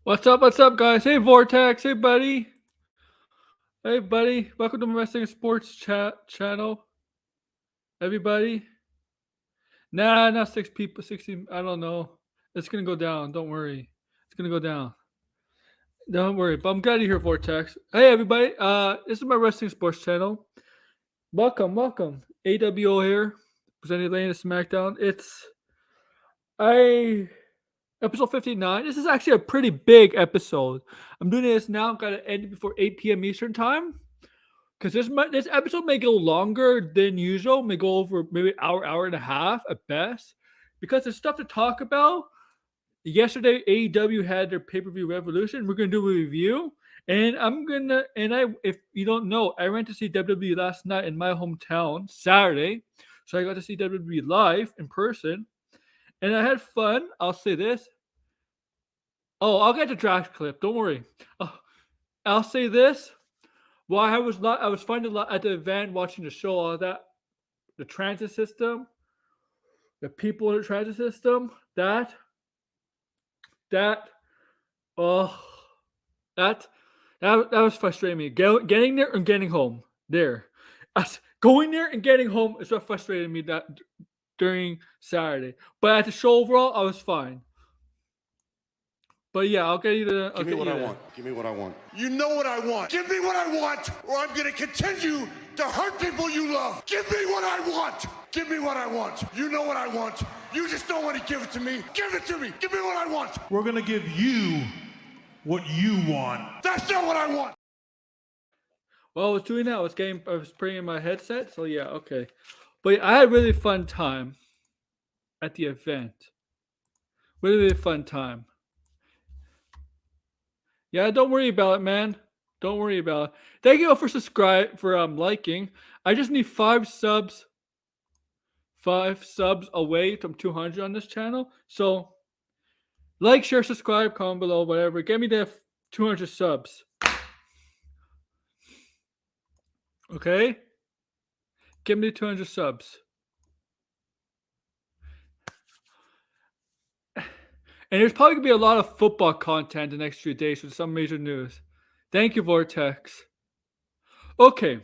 What's up? What's up, guys? Hey, Vortex. Hey, buddy. Hey, buddy. Welcome to my Wrestling and Sports channel. Everybody. Nah, not 6 people. 60. I don't know. It's gonna go down. Don't worry. It's gonna go down. Don't worry. But I'm glad you're here, Vortex. Hey, everybody. This is my Wrestling Sports channel. Welcome. AWO here. Presenting Lane of SmackDown. It's episode 59. This is actually a pretty big episode. I'm doing this now. I'm gonna end it before 8 p.m. Eastern time. Because this episode may go longer than usual. May go over maybe hour and a half at best. Because there's stuff to talk about. Yesterday, AEW had their pay-per-view Revolution. We're gonna do a review. And if you don't know, I went to see WWE last night in my hometown, Saturday. So I got to see WWE live in person. And I had fun. I'll say this. Oh, I'll get the draft clip. Don't worry. I'll say this. Well, I was finding at the event watching the show, all that, the transit system, the people in the transit system, that was frustrating me. Getting there and getting home. Going there and getting home is what frustrated me during Saturday. But at the show overall, I was fine. But yeah, I'll get you the. Give me what I want. Give me what I want. You know what I want. Give me what I want, or I'm going to continue to hurt people you love. Give me what I want. Give me what I want. You know what I want. You just don't want to give it to me. Give it to me. Give me what I want. We're going to give you what you want. That's not what I want. Well, I was doing that. I was bringing my headset. So yeah, okay. But yeah, I had a really fun time at the event. Really fun time. Yeah, don't worry about it, man. Don't worry about it. Thank you all for liking. I just need 5 subs. 5 subs away from 200 on this channel. So, like, share, subscribe, comment below, whatever. Get me the 200 subs. Okay? Give me 200 subs. And there's probably going to be a lot of football content the next few days with some major news. Thank you, Vortex. Okay.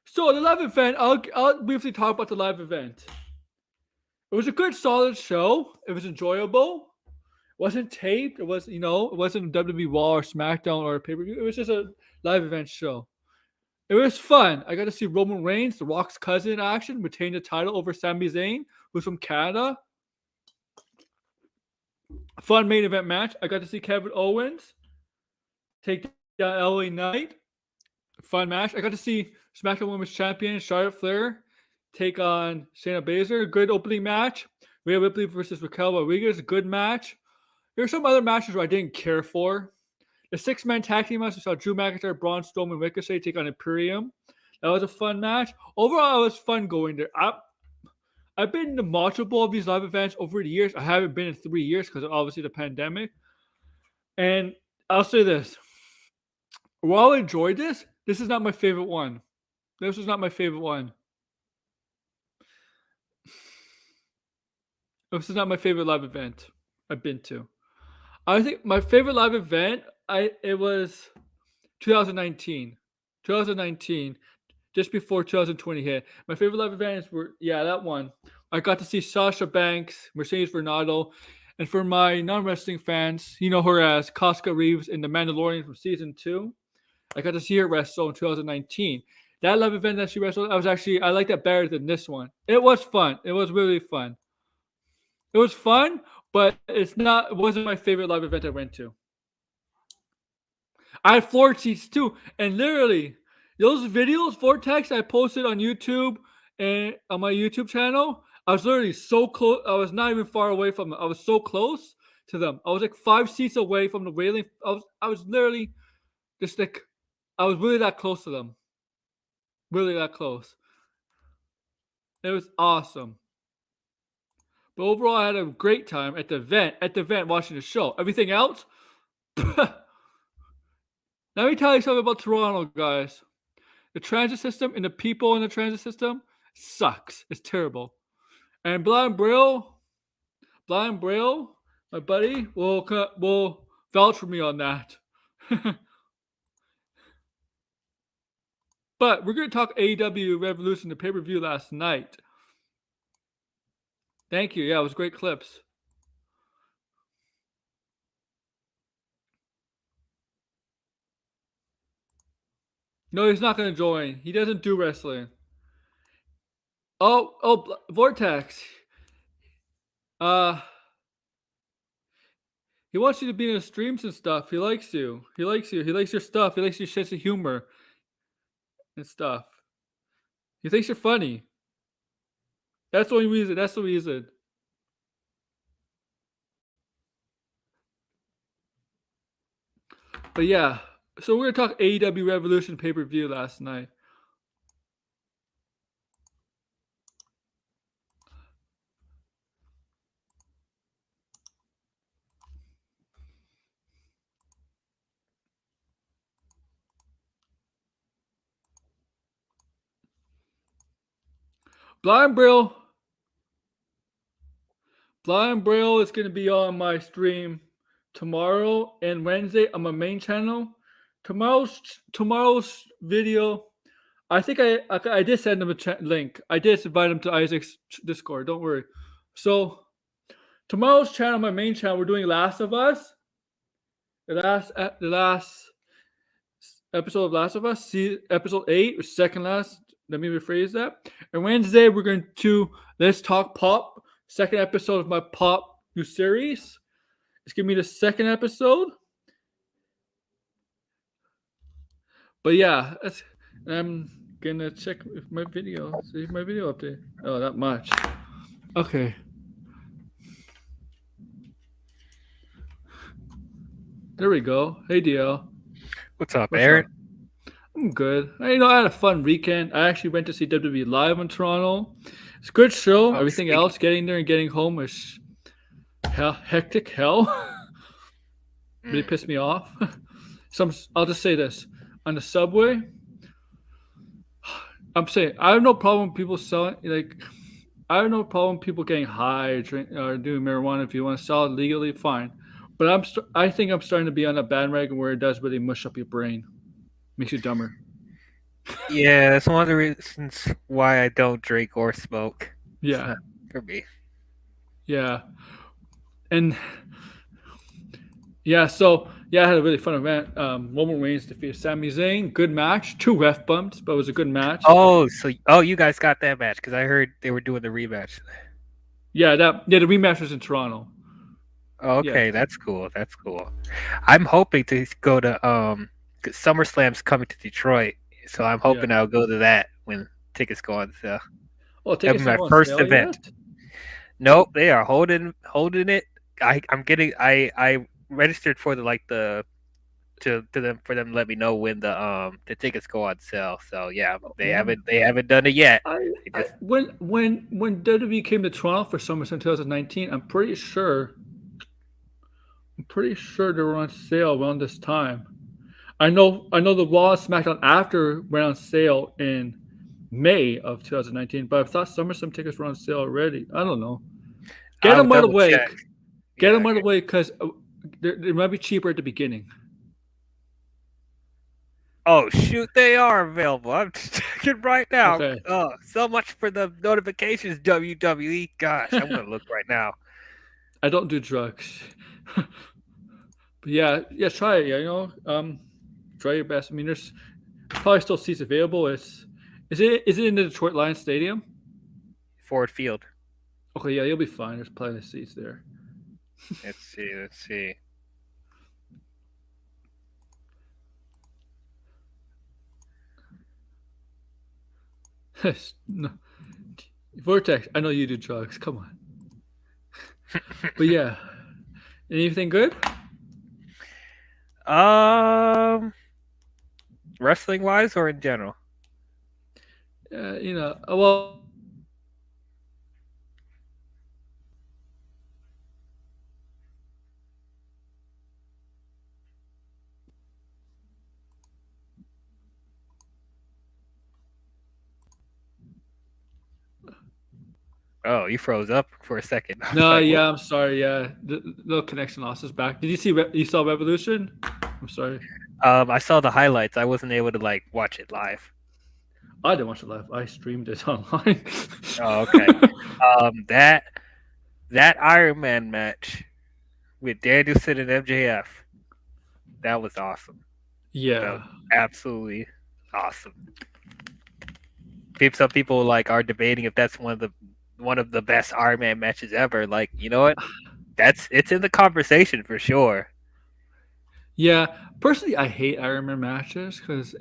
So, the live event, I'll briefly talk about the live event. It was a good, solid show. It was enjoyable. It wasn't taped. It wasn't WWE Raw or SmackDown or a pay-per-view. It was just a live event show. It was fun. I got to see Roman Reigns, The Rock's cousin, in action, retain the title over Sami Zayn, who's from Canada. Fun main event match. I got to see Kevin Owens take down LA Knight. Fun match. I got to see SmackDown Women's Champion Charlotte Flair take on Shayna Baszler. Good opening match. Rhea Ripley versus Raquel Rodriguez. Good match. There were some other matches where I didn't care for. The 6-man tag team match, we saw Drew McIntyre, Braun Strowman, and Ricochet take on Imperium. That was a fun match. Overall, it was fun going there. I've been to multiple of these live events over the years. I haven't been in 3 years because of obviously the pandemic. And I'll say this. While I enjoyed this is not my favorite one. This was not my favorite one. This is not my favorite live event I've been to. I think my favorite live event, it was 2019. 2019. Just before 2020 hit. My favorite live events were, that one. I got to see Sasha Banks, Mercedes Varnado, and for my non-wrestling fans, you know her as Casca Reeves in The Mandalorian from Season 2. I got to see her wrestle in 2019. That live event that she wrestled, I liked that better than this one. It was fun. It was really fun. It was fun, but it wasn't my favorite live event I went to. I had floor seats too, and literally, those videos, Vortex, I posted on YouTube and on my YouTube channel, I was literally so close. I was not even far away from them. I was so close to them. I was like 5 seats away from the railing. I was literally just like, I was really that close to them. Really that close. It was awesome. But overall, I had a great time at the event watching the show. Everything else, let me tell you something about Toronto, guys. The transit system and the people in the transit system sucks. It's terrible. And Blind Brill, my buddy, will vouch for me on that. But we're going to talk AEW Revolution, the pay-per-view last night. Thank you. Yeah, it was great clips. No, he's not going to join. He doesn't do wrestling. Oh, Vortex. He wants you to be in his streams and stuff. He likes you. He likes you. He likes your stuff. He likes your sense of humor and stuff. He thinks you're funny. That's the only reason. That's the reason. But yeah, so we're gonna talk AEW Revolution pay-per-view last night. Blind Braille is gonna be on my stream tomorrow and Wednesday on my main channel. Tomorrow's video. I think I did send him a link. I did invite him to Isaac's Discord. Don't worry. So tomorrow's channel, my main channel, we're doing Last of Us. The last episode of Last of Us, see episode 8, or second last. Let me rephrase that. And Wednesday we're going to Let's Talk Pop, second episode of my Pop new series. It's gonna be the second episode. But yeah, I'm gonna check if my video. See if my video update. Oh, not much. Okay. There we go. Hey, DL. What's up, Aaron? I'm good. I had a fun weekend. I actually went to see WWE live in Toronto. It's a good show. Everything else, getting there and getting home was hectic hell. Really pissed me off. I'll just say this. On the subway, I'm saying I have no problem with people selling, I have no problem with people getting high or doing marijuana. If you want to sell it legally, fine. But I think I'm starting to be on a bandwagon where it does really mush up your brain. Makes you dumber. Yeah, that's one of the reasons why I don't drink or smoke. Yeah. For me. Yeah. And yeah, so I had a really fun event. Roman Reigns defeated Sami Zayn. Good match. 2 ref bumps, but it was a good match. Oh, you guys got that match because I heard they were doing the rematch. Yeah, the rematch was in Toronto. Oh, okay, yeah. That's cool. That's cool. I'm hoping to go to SummerSlam's coming to Detroit, so I'm hoping I'll go to that when tickets go on sale. Well, tickets that'll be my first event. Yet? Nope, they are holding it. I registered for for them to let me know when the tickets go on sale. So yeah, they haven't done it yet. When WWE came to Toronto for SummerSlam 2019, I'm pretty sure they were on sale around this time. I know the Raw and SmackDown after went on sale in May of 2019, but I thought SummerSlam tickets were on sale already. I don't know. Get them right away. Get them right away because they might be cheaper at the beginning. Oh shoot, they are available. I'm checking right now. Okay. So much for the notifications, WWE. Gosh, I'm gonna look right now. I don't do drugs. But yeah, try it. Yeah, try your best. I mean, there's probably still seats available. Is it in the Detroit Lions Stadium? Ford Field. Okay, yeah, you'll be fine. There's plenty of seats there. Let's see. No. Vortex, I know you do drugs. Come on. But yeah, anything good? Wrestling wise or in general? Well. Oh, you froze up for a second. I was No, like, yeah, what? I'm sorry. Yeah, the little connection loss is back. Did you see? You saw Revolution? I'm sorry. I saw the highlights. I wasn't able to like watch it live. I didn't watch it live. I streamed it online. Oh, okay. That Iron Man match with Danielson and MJF, that was awesome. That was Yeah. absolutely awesome. Some people like are debating if that's one of the best Iron Man matches ever. Like, you know what? It's in the conversation for sure. Yeah. Personally, I hate Iron Man matches because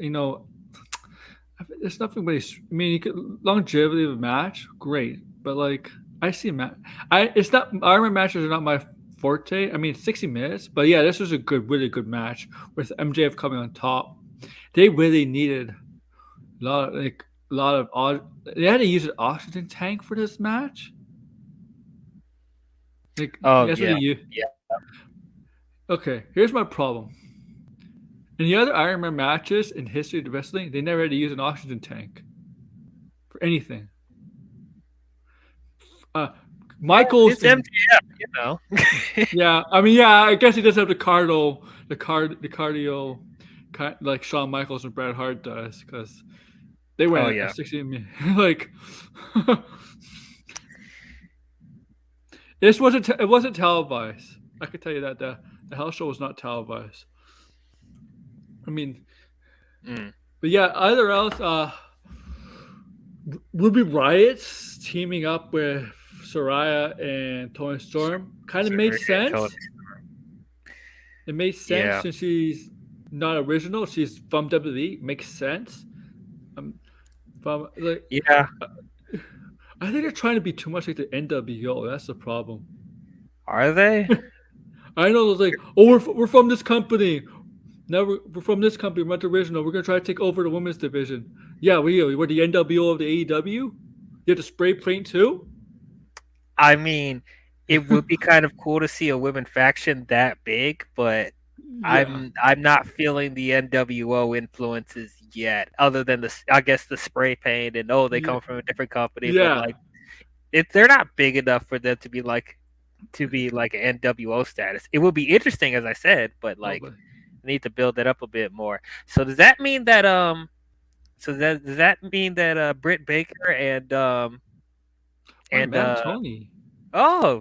there's nothing really. I mean, you could longevity of a match, great, but like I see match. It's not Iron Man matches are not my forte. I mean, 60 minutes, but yeah, this was a really good match with MJF coming on top. They really needed a lot of they had to use an oxygen tank for this match. Like Oh that's what yeah, you. yeah. Okay, here's my problem. In the other Iron Man matches in history of wrestling, they never had to use an oxygen tank for anything. Michaels It's MJF, yeah, I mean, yeah, I guess he does have the cardio, like Shawn Michaels and Bret Hart does, because they went Oh, at yeah. 60 minutes. Like, this wasn't it wasn't televised. I could tell you that the house show was not televised. I mean, but yeah, either else, Ruby Riot's teaming up with Soraya and Tony Storm kind of made sense. It made sense Yeah. since she's not original. She's from WWE. Makes sense. Yeah. I think they're trying to be too much like the NWO. That's the problem. Are they? I know it's like, oh, we're from this company. Now we're from this company. We're not original. We're gonna try to take over the women's division. Yeah, we're the NWO of the AEW. You have to spray paint too. I mean, it would be kind of cool to see a women faction that big, but Yeah. I'm not feeling the NWO influences yet, other than I guess the spray paint and they come from a different company, but Yeah. like they're not big enough for them to be like an NWO status. It would be interesting, as I said, but like Probably. they need to build that up a bit more. So does that mean that Britt Baker and Tony.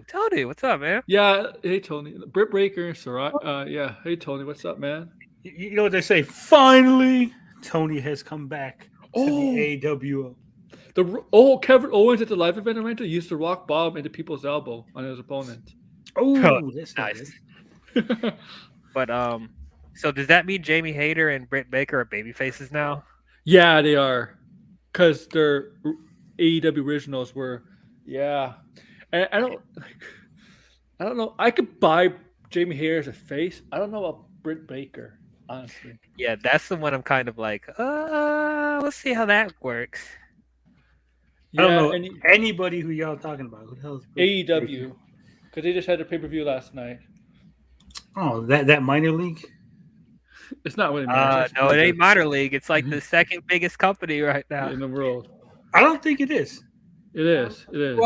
Tony, what's up, man? Yeah, hey Tony. Britt Baker and Sarai. Yeah, hey Tony, what's up, man? You know what they say? Finally, Tony has come back to Oh. the AEW. Kevin Owens at the live event I went to used to rock bottom into people's elbow on his opponent. Oh, that's Nice. nice. But so does that mean Jamie Hayter and Britt Baker are baby faces now? Yeah, they are, because their AEW originals were. Yeah, and I don't know. I could buy Jamie Hayter as a face. I don't know about Britt Baker, honestly. Yeah, that's the one I'm kind of like, let's see how that works. I don't know and anybody who y'all talking about. Who the hell is AEW, because they just had a pay-per-view last night. Oh, that minor league. It's not really minor. No, it ain't minor league. It's like the second biggest company right now. in the world. I don't think it is. It is. It is.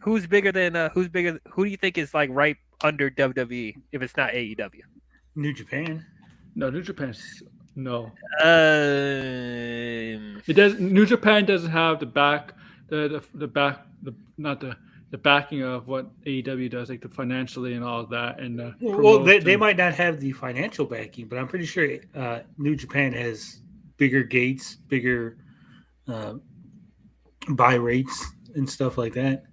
Who's bigger than who do you think is like right under WWE if it's not AEW? New Japan. No, New Japan's no. Um, It does. New Japan doesn't have the backing of what AEW does, like the financially and all of that. And Well, they might not have the financial backing, but I'm pretty sure New Japan has bigger gates, bigger buy rates, and stuff like that.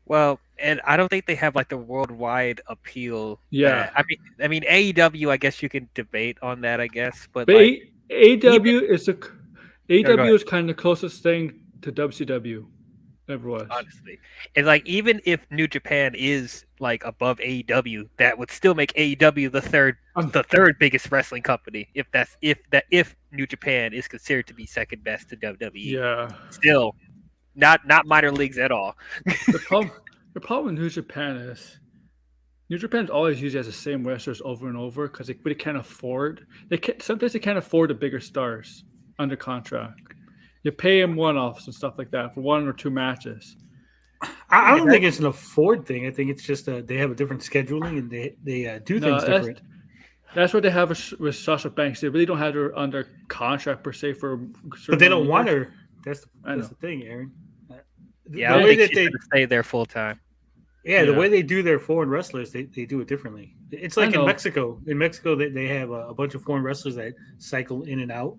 well, and I don't think they have like the worldwide appeal. Yeah. I mean AEW. I guess you can debate on that. I guess, but But like, AEW is go AEW is kind of the closest thing to WCW ever was. honestly, and like even if New Japan is like above AEW, that would still make AEW the third biggest wrestling company. If New Japan is considered to be second best to WWE, Yeah. still not minor leagues at all. The problem with New Japan is New Japan's always used as the same wrestlers over and over because they can't afford. Sometimes they can't afford the bigger stars under contract. You pay them one-offs and stuff like that for one or two matches, I don't think it's an afford thing. I think it's just they have a different scheduling and they do No, things different. that's what they have with Sasha Banks. They really don't have her under contract per se for. But they don't want her. her. That's the thing, Aaron. Yeah, I don't think she's gonna stay there full time. Yeah, the way they do their foreign wrestlers, they do it differently. It's like in Mexico. In Mexico, they have a bunch of foreign wrestlers that cycle in and out,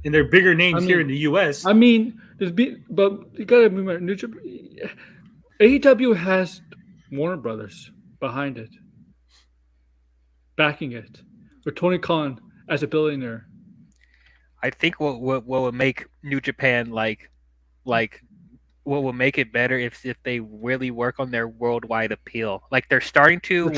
and they're bigger names here in the U.S. I mean, but you gotta remember, New Japan, AEW has Warner Brothers behind it, backing it, with Tony Khan as a billionaire. I think what would make New Japan like what will make it better if they really work on their worldwide appeal. Like they're starting to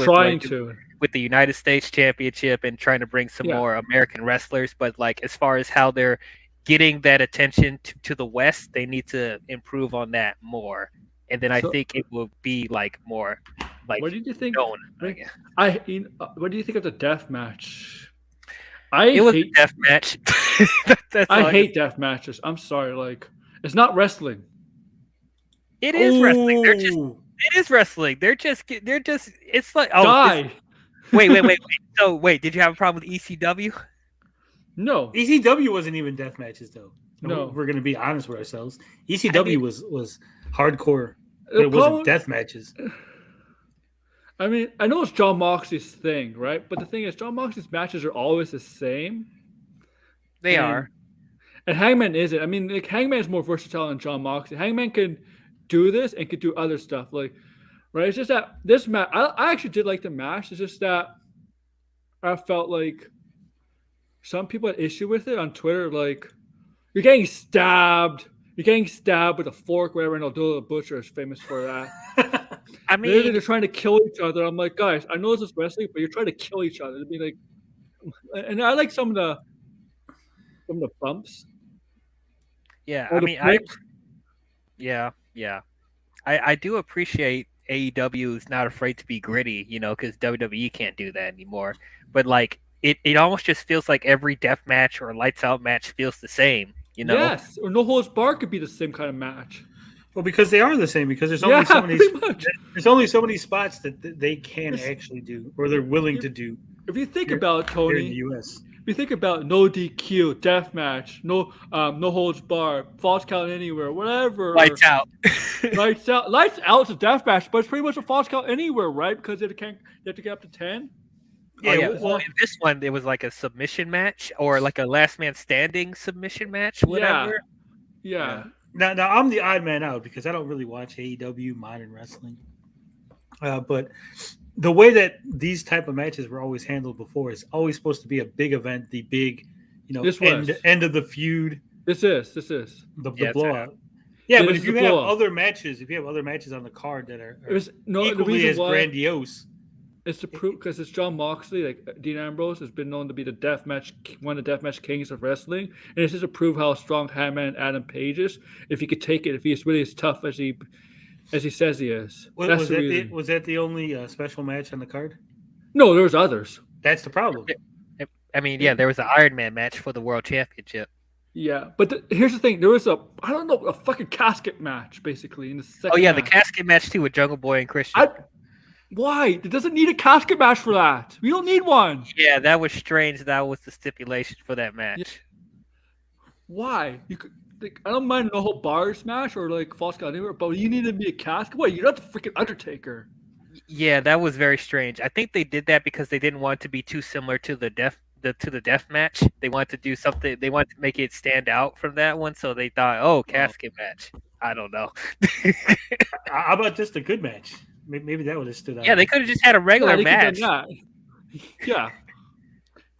with the United States Championship and trying to bring some more American wrestlers, but like as far as how they're getting that attention to the West, they need to improve on that more. And then I think it will be like more like what did you think? Known, what do you think of the death match? It was a death match. I hate death matches. I'm sorry, like it's not wrestling. It is wrestling. It is wrestling. They're just. It's like die. Wait. So wait, did you have a problem with ECW? No, ECW wasn't even death matches though. No, we're gonna be honest with ourselves. ECW was hardcore. It wasn't death matches. I mean, I know it's John Moxley's thing, right? But the thing is, John Moxley's matches are always the same. They are. And Hangman isn't. I mean, like Hangman is more versatile than John Moxley. Hangman can do this and could do other stuff, like right. It's just that this match, I actually did like the match. It's just that I felt like some people had issue with it on Twitter, like you're getting stabbed with a fork, whatever. And Abdullah the Butcher is famous for that. I mean, they're trying to kill each other. I'm like, guys, I know this is wrestling, but you're trying to kill each other. It'd be like, and I like some of the bumps. Yeah, I mean, Yeah. I do appreciate AEW is not afraid to be gritty, because WWE can't do that anymore. But like it almost just feels like every death match or lights out match feels the same, Yes, or no holds barred could be the same kind of match. Well, because they are the same, because there's only there's only so many spots that they can actually do or they're willing to do. If you think about Tony in the US. If you think about no DQ, death match, no holds barred, false count anywhere, whatever. Lights out. Lights out is a death match, but it's pretty much a false count anywhere, right? Because they have to get up to 10. Yeah, well, in this one, it was like a submission match or like a last man standing submission match, whatever. Yeah. Now I'm the odd man out because I don't really watch AEW modern wrestling. But the way that these type of matches were always handled before is always supposed to be a big event, the big, end of the feud. This is the blowout. Yeah, but if you have other matches, on the card that are equally as grandiose, it's to prove because it's John Moxley, like Dean Ambrose has been known to be one of the deathmatch kings of wrestling, and it's just to prove how strong Hangman Adam Page is. If he could take it, if he's really as tough as he says he is. Was that the only special match on the card? No, there was others. That's the problem. I mean, there was an Iron Man match for the World Championship. Yeah, but here's the thing. There was a fucking casket match, basically, in the second match. The casket match, too, with Jungle Boy and Christian. Why? It doesn't need a casket match for that. We don't need one. Yeah, that was strange. That was the stipulation for that match. Yeah. Why? You could... I don't mind no whole bar smash or like false count anywhere, but you need to be a casket. What? You're not the freaking Undertaker. Yeah, that was very strange. I think they did that because they didn't want to be too similar to the death match. They wanted to do something. They wanted to make it stand out from that one, so they thought, casket match. I don't know. How about just a good match? Maybe that would have stood out. Yeah, they could have just had a regular match. Yeah,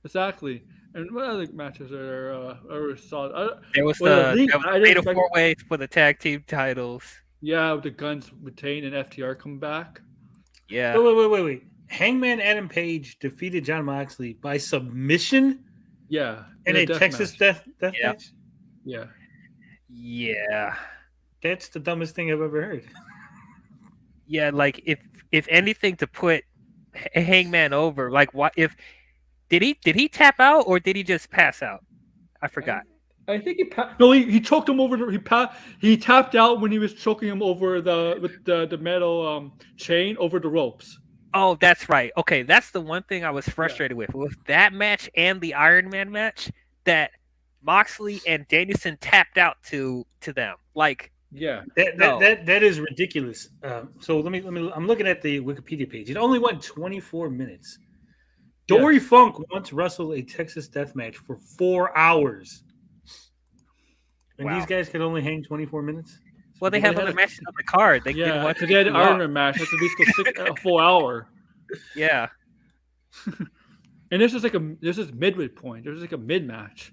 exactly. And what other matches are solid? There was the Fatal 4-Way for the tag team titles. Yeah, with the Guns retain and FTR come back. Yeah. Wait. Hangman Adam Page defeated John Moxley by submission? Yeah. In a Texas death match? Yeah. Yeah. That's the dumbest thing I've ever heard. Yeah, like if anything to put Hangman over, like what if did he tap out or did he just pass out? I forgot. I think he choked him over. He tapped out when he was choking him over the metal chain over the ropes. Oh, that's right. Okay, that's the one thing I was frustrated with that match and the Iron Man match, that Moxley and Danielson tapped out to them. Like, yeah, that is ridiculous. So let me. I'm looking at the Wikipedia page. It only went 24 minutes. Dory Funk once wrestled a Texas death match for 4 hours. And these guys could only hang 24 minutes? Well, they have other matches on the card. They because they had an Iron Man match. That's at least a full hour. Yeah. And this is midway point. There's like a mid match.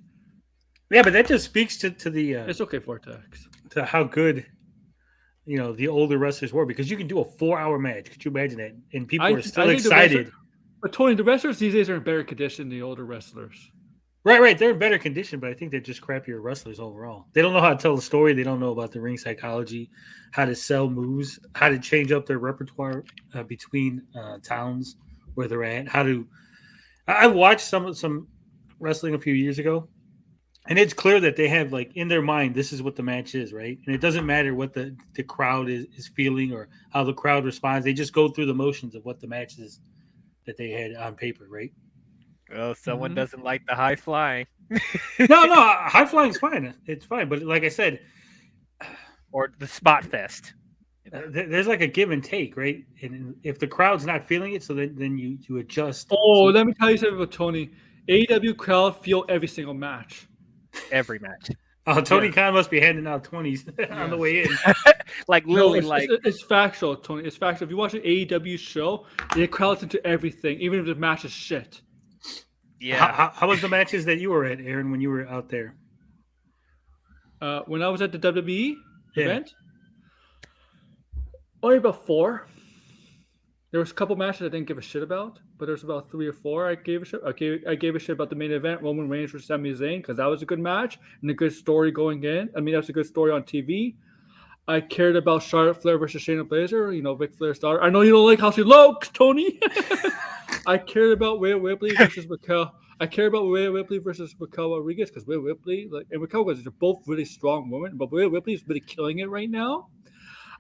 Yeah, but that just speaks to the. It's okay, Vortex. To how good, the older wrestlers were, because you can do a 4-hour match. Could you imagine that? And people are still excited. But Tony, the wrestlers these days are in better condition than the older wrestlers. Right. They're in better condition, but I think they're just crappier wrestlers overall. They don't know how to tell the story. They don't know about the ring psychology, how to sell moves, how to change up their repertoire between towns where they're at. I watched some wrestling a few years ago, and it's clear that they have, like, in their mind, this is what the match is, right? And it doesn't matter what the crowd is feeling or how the crowd responds. They just go through the motions of what the match is that they had on paper, right? Well, someone doesn't like the high flying. No, high flying is fine. It's fine. But like I said, or the spot fest. There's like a give and take, right? And if the crowd's not feeling it, so then you adjust. Oh, let me tell you something about Tony. AEW crowd feel every single match. Every match. Tony Khan must be handing out 20s on the way in. Like, literally, it's factual, Tony. It's factual. If you watch an AEW show, they crowd into everything, even if the match is shit. Yeah. How was the matches that you were at, Aaron, when you were out there? When I was at the WWE event, only about 4. There was a couple matches I didn't give a shit about, but there's about 3 or 4 I gave a shit. I gave a shit about the main event, Roman Reigns versus Sami Zayn, because that was a good match and a good story going in. I mean, that's a good story on TV. I cared about Charlotte Flair versus Shayna Baszler, Ric Flair's daughter. I know you don't like how she looks, Tony. I cared about Rhea Ripley versus Raquel. I care about Rhea Ripley versus Raquel Rodriguez, because Rhea Ripley and Raquel Rodriguez are both really strong women, but Rhea Ripley is really killing it right now.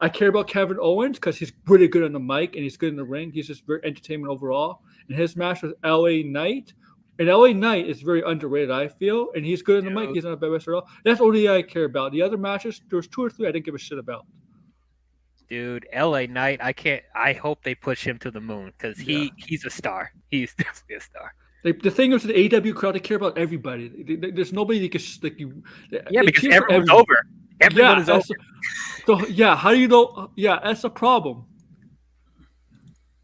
I care about Kevin Owens because he's really good on the mic and he's good in the ring. He's just very entertainment overall. And his match with LA Knight. And LA Knight is very underrated, I feel. And he's good in the mic. He's not a bad wrestler at all. That's only I care about. The other matches, there was 2 or 3 I didn't give a shit about. Dude, LA Knight, I hope they push him to the moon, because he's a star. He's definitely a star. The thing is, the AEW crowd, they care about everybody. There's nobody that can like you. Yeah, because everyone's over. Everyone is over. So how do you know? Yeah, that's a problem.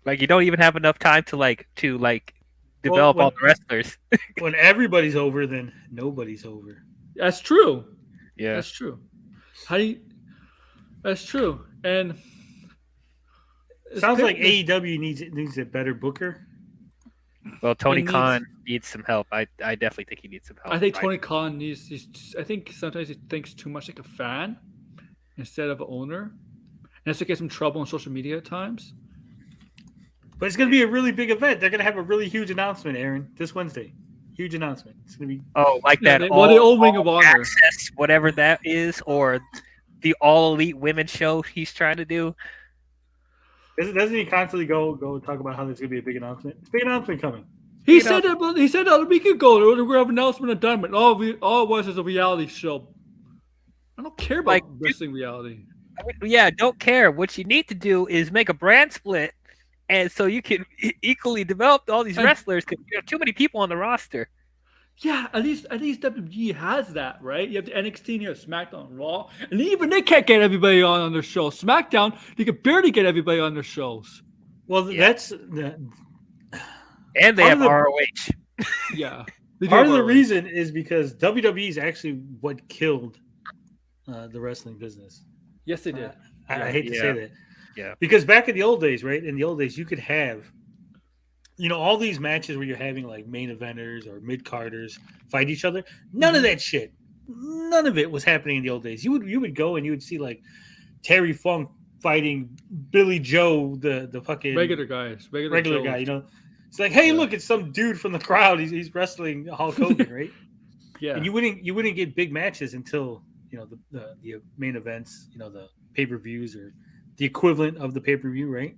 Like, you don't even have enough time to develop all the wrestlers. When everybody's over, then nobody's over. That's true. Yeah, that's true. That's true. And sounds like AEW needs a better booker. Well, Tony Khan needs some help. I definitely think he needs some help. I think Tony Khan needs. I think sometimes he thinks too much like a fan instead of an owner, and that's to get some trouble on social media at times. But it's going to be a really big event. They're going to have a really huge announcement, Aaron, this Wednesday. Huge announcement. It's going to be that. The old Ring of Honor, access, whatever that is, or the All Elite Women's show he's trying to do. Doesn't he constantly go talk about how there's going to be a big announcement? Big announcement coming. He said that a week ago. We're going to have an announcement of Diamond. All it was is a reality show. I don't care about wrestling reality. Yeah, don't care. What you need to do is make a brand split, and so you can equally develop all these wrestlers, because you have too many people on the roster. Yeah, at least WWE has that, right? You have the NXT and you have SmackDown and Raw, and even they can't get everybody on their show. SmackDown, you can barely get everybody on their shows. Well, that's and they have ROH. Yeah, part of the reason is because WWE is actually what killed the wrestling business. Yes, they did. I hate to say that. Yeah. Because back in the old days, right? In the old days, you could have, all these matches where you're having like main eventers or mid-carders fight each other. None of that shit. None of it was happening in the old days. You would go and you would see like Terry Funk fighting Billy Joe, the fucking regular guy. It's like, hey, look, it's some dude from the crowd. He's wrestling Hulk Hogan, right? Yeah. And you wouldn't get big matches until the main events, the pay-per-views or the equivalent of the pay-per-view, right?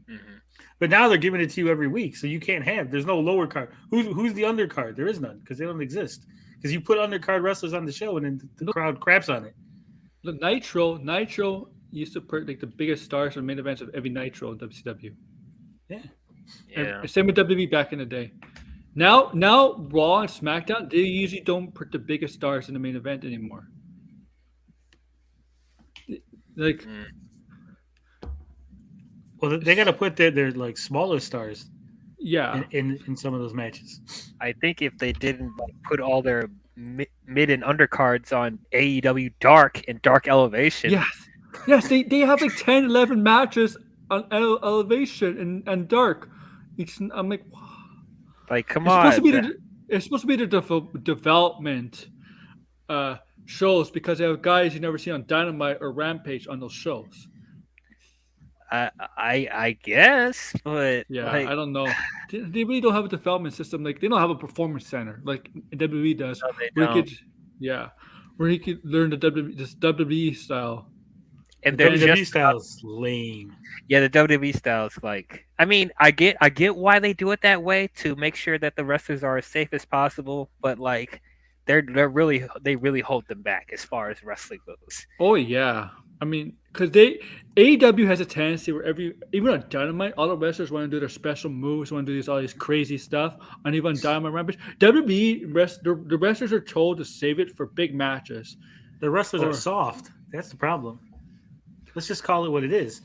Mm-hmm. But now they're giving it to you every week, so you can't there's no lower card. Who's the undercard? There is none because they don't exist. Because you put undercard wrestlers on the show and then the crowd craps on it. Look, Nitro used to put like the biggest stars for main events of every Nitro in WCW. Yeah. Yeah. Same with WWE back in the day. Now Raw and SmackDown, they usually don't put the biggest stars in the main event anymore. Like, well, they got to put their like smaller stars yeah, in some of those matches. I think if they didn't like, put all their mid and undercards on AEW Dark and Dark Elevation. yes, they have like 10, 11 matches on Elevation and Dark. I'm like, wow. Like, come It's on. supposed to be the development shows because they have guys you never see on Dynamite or Rampage on those shows. I guess, but Yeah, like, I don't know. They really don't have a development system. Like they don't have a performance center like WWE does. No, they Where he could learn the WWE style. and The they're WWE just style's lame. yeah, the WWE style's like. I mean, I get why they do it that way to make sure that the wrestlers are as safe as possible, but like they really hold them back as far as wrestling goes. Oh yeah, I mean, because AEW has a tendency where even on Dynamite, all the wrestlers want to do their special moves, want to do all these crazy stuff, and even on Dynamite Rampage, WWE the wrestlers are told to save it for big matches. The wrestlers are soft. That's the problem. Let's just call it what it is.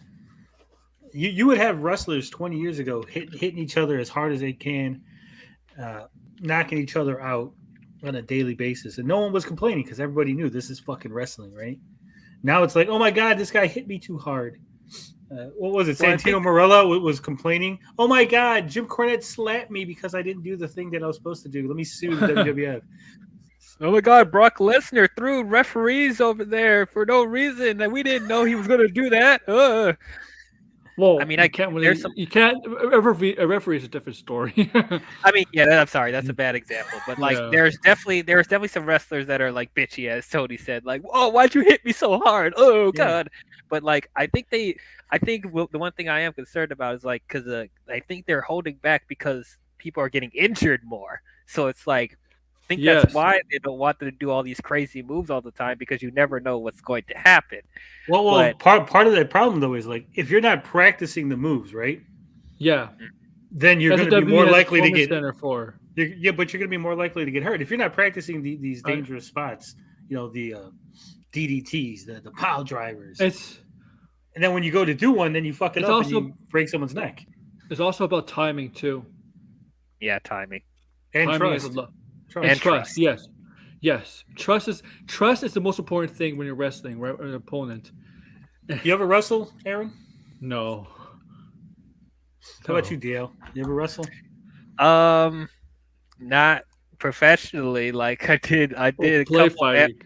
You would have wrestlers 20 years ago hitting each other as hard as they can, knocking each other out on a daily basis, and no one was complaining because everybody knew this is fucking wrestling, right? Now it's like, oh my god, this guy hit me too hard. What was it? Santino Marella was complaining. Oh my god, Jim Cornette slapped me because I didn't do the thing that I was supposed to do. Let me sue the WWF. Oh my God, Brock Lesnar threw referees over there for no reason, and we didn't know he was going to do that. Well, I mean, you can't really. You can't. A referee is a different story. I mean, yeah, I'm sorry, that's a bad example, but like, there's definitely some wrestlers that are like bitchy, as Tony said, like, oh, why'd you hit me so hard? Oh God, but like, I think the one thing I am concerned about is like, because I think they're holding back because people are getting injured more, so it's like. I think that's why they don't want them to do all these crazy moves all the time because you never know what's going to happen. Well, part of that problem though is like if you're not practicing the moves, right? Yeah. Then you're going to be more likely to get. For. But you're going to be more likely to get hurt if you're not practicing these dangerous spots. You know, the DDTs, the pile drivers. And then when you go to do one, then you fuck it up and you break someone's neck. It's also about timing too. Yeah, timing and timing trust. Trust. Yes. Trust is the most important thing when you're wrestling, right? With an opponent. You ever wrestle, Aaron? No. How about you, DL? You ever wrestle? Not professionally. Like I did play fighting.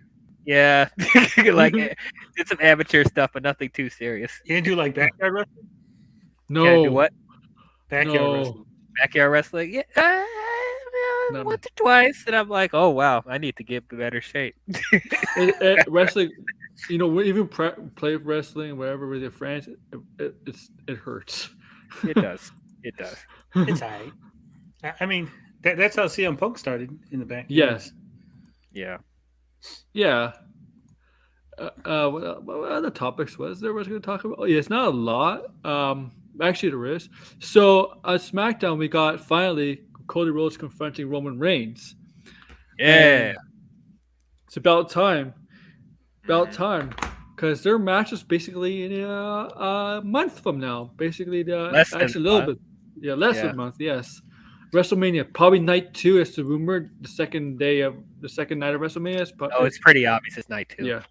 Yeah, like did some amateur stuff, but nothing too serious. You didn't do like backyard wrestling? No. Can I do what? Backyard wrestling. Backyard wrestling? Yeah. Once or twice, and I'm like, oh wow, I need to get in better shape. Wrestling, even play wrestling, wherever with your friends, it hurts. It does. It's all right. I mean, that's how CM Punk started in the back. Yes. Yeah. Yeah. What other topics was there? Was going to talk about? Oh, yeah, it's not a lot. Actually, there is. So at SmackDown, we got finally Cody Rhodes confronting Roman Reigns. Yeah. And it's about time. Because their match is basically in a month from now. Basically, less than a month. Yes. WrestleMania, probably night 2 is the rumor. The second night of WrestleMania. It's pretty obvious. It's night 2. Yeah.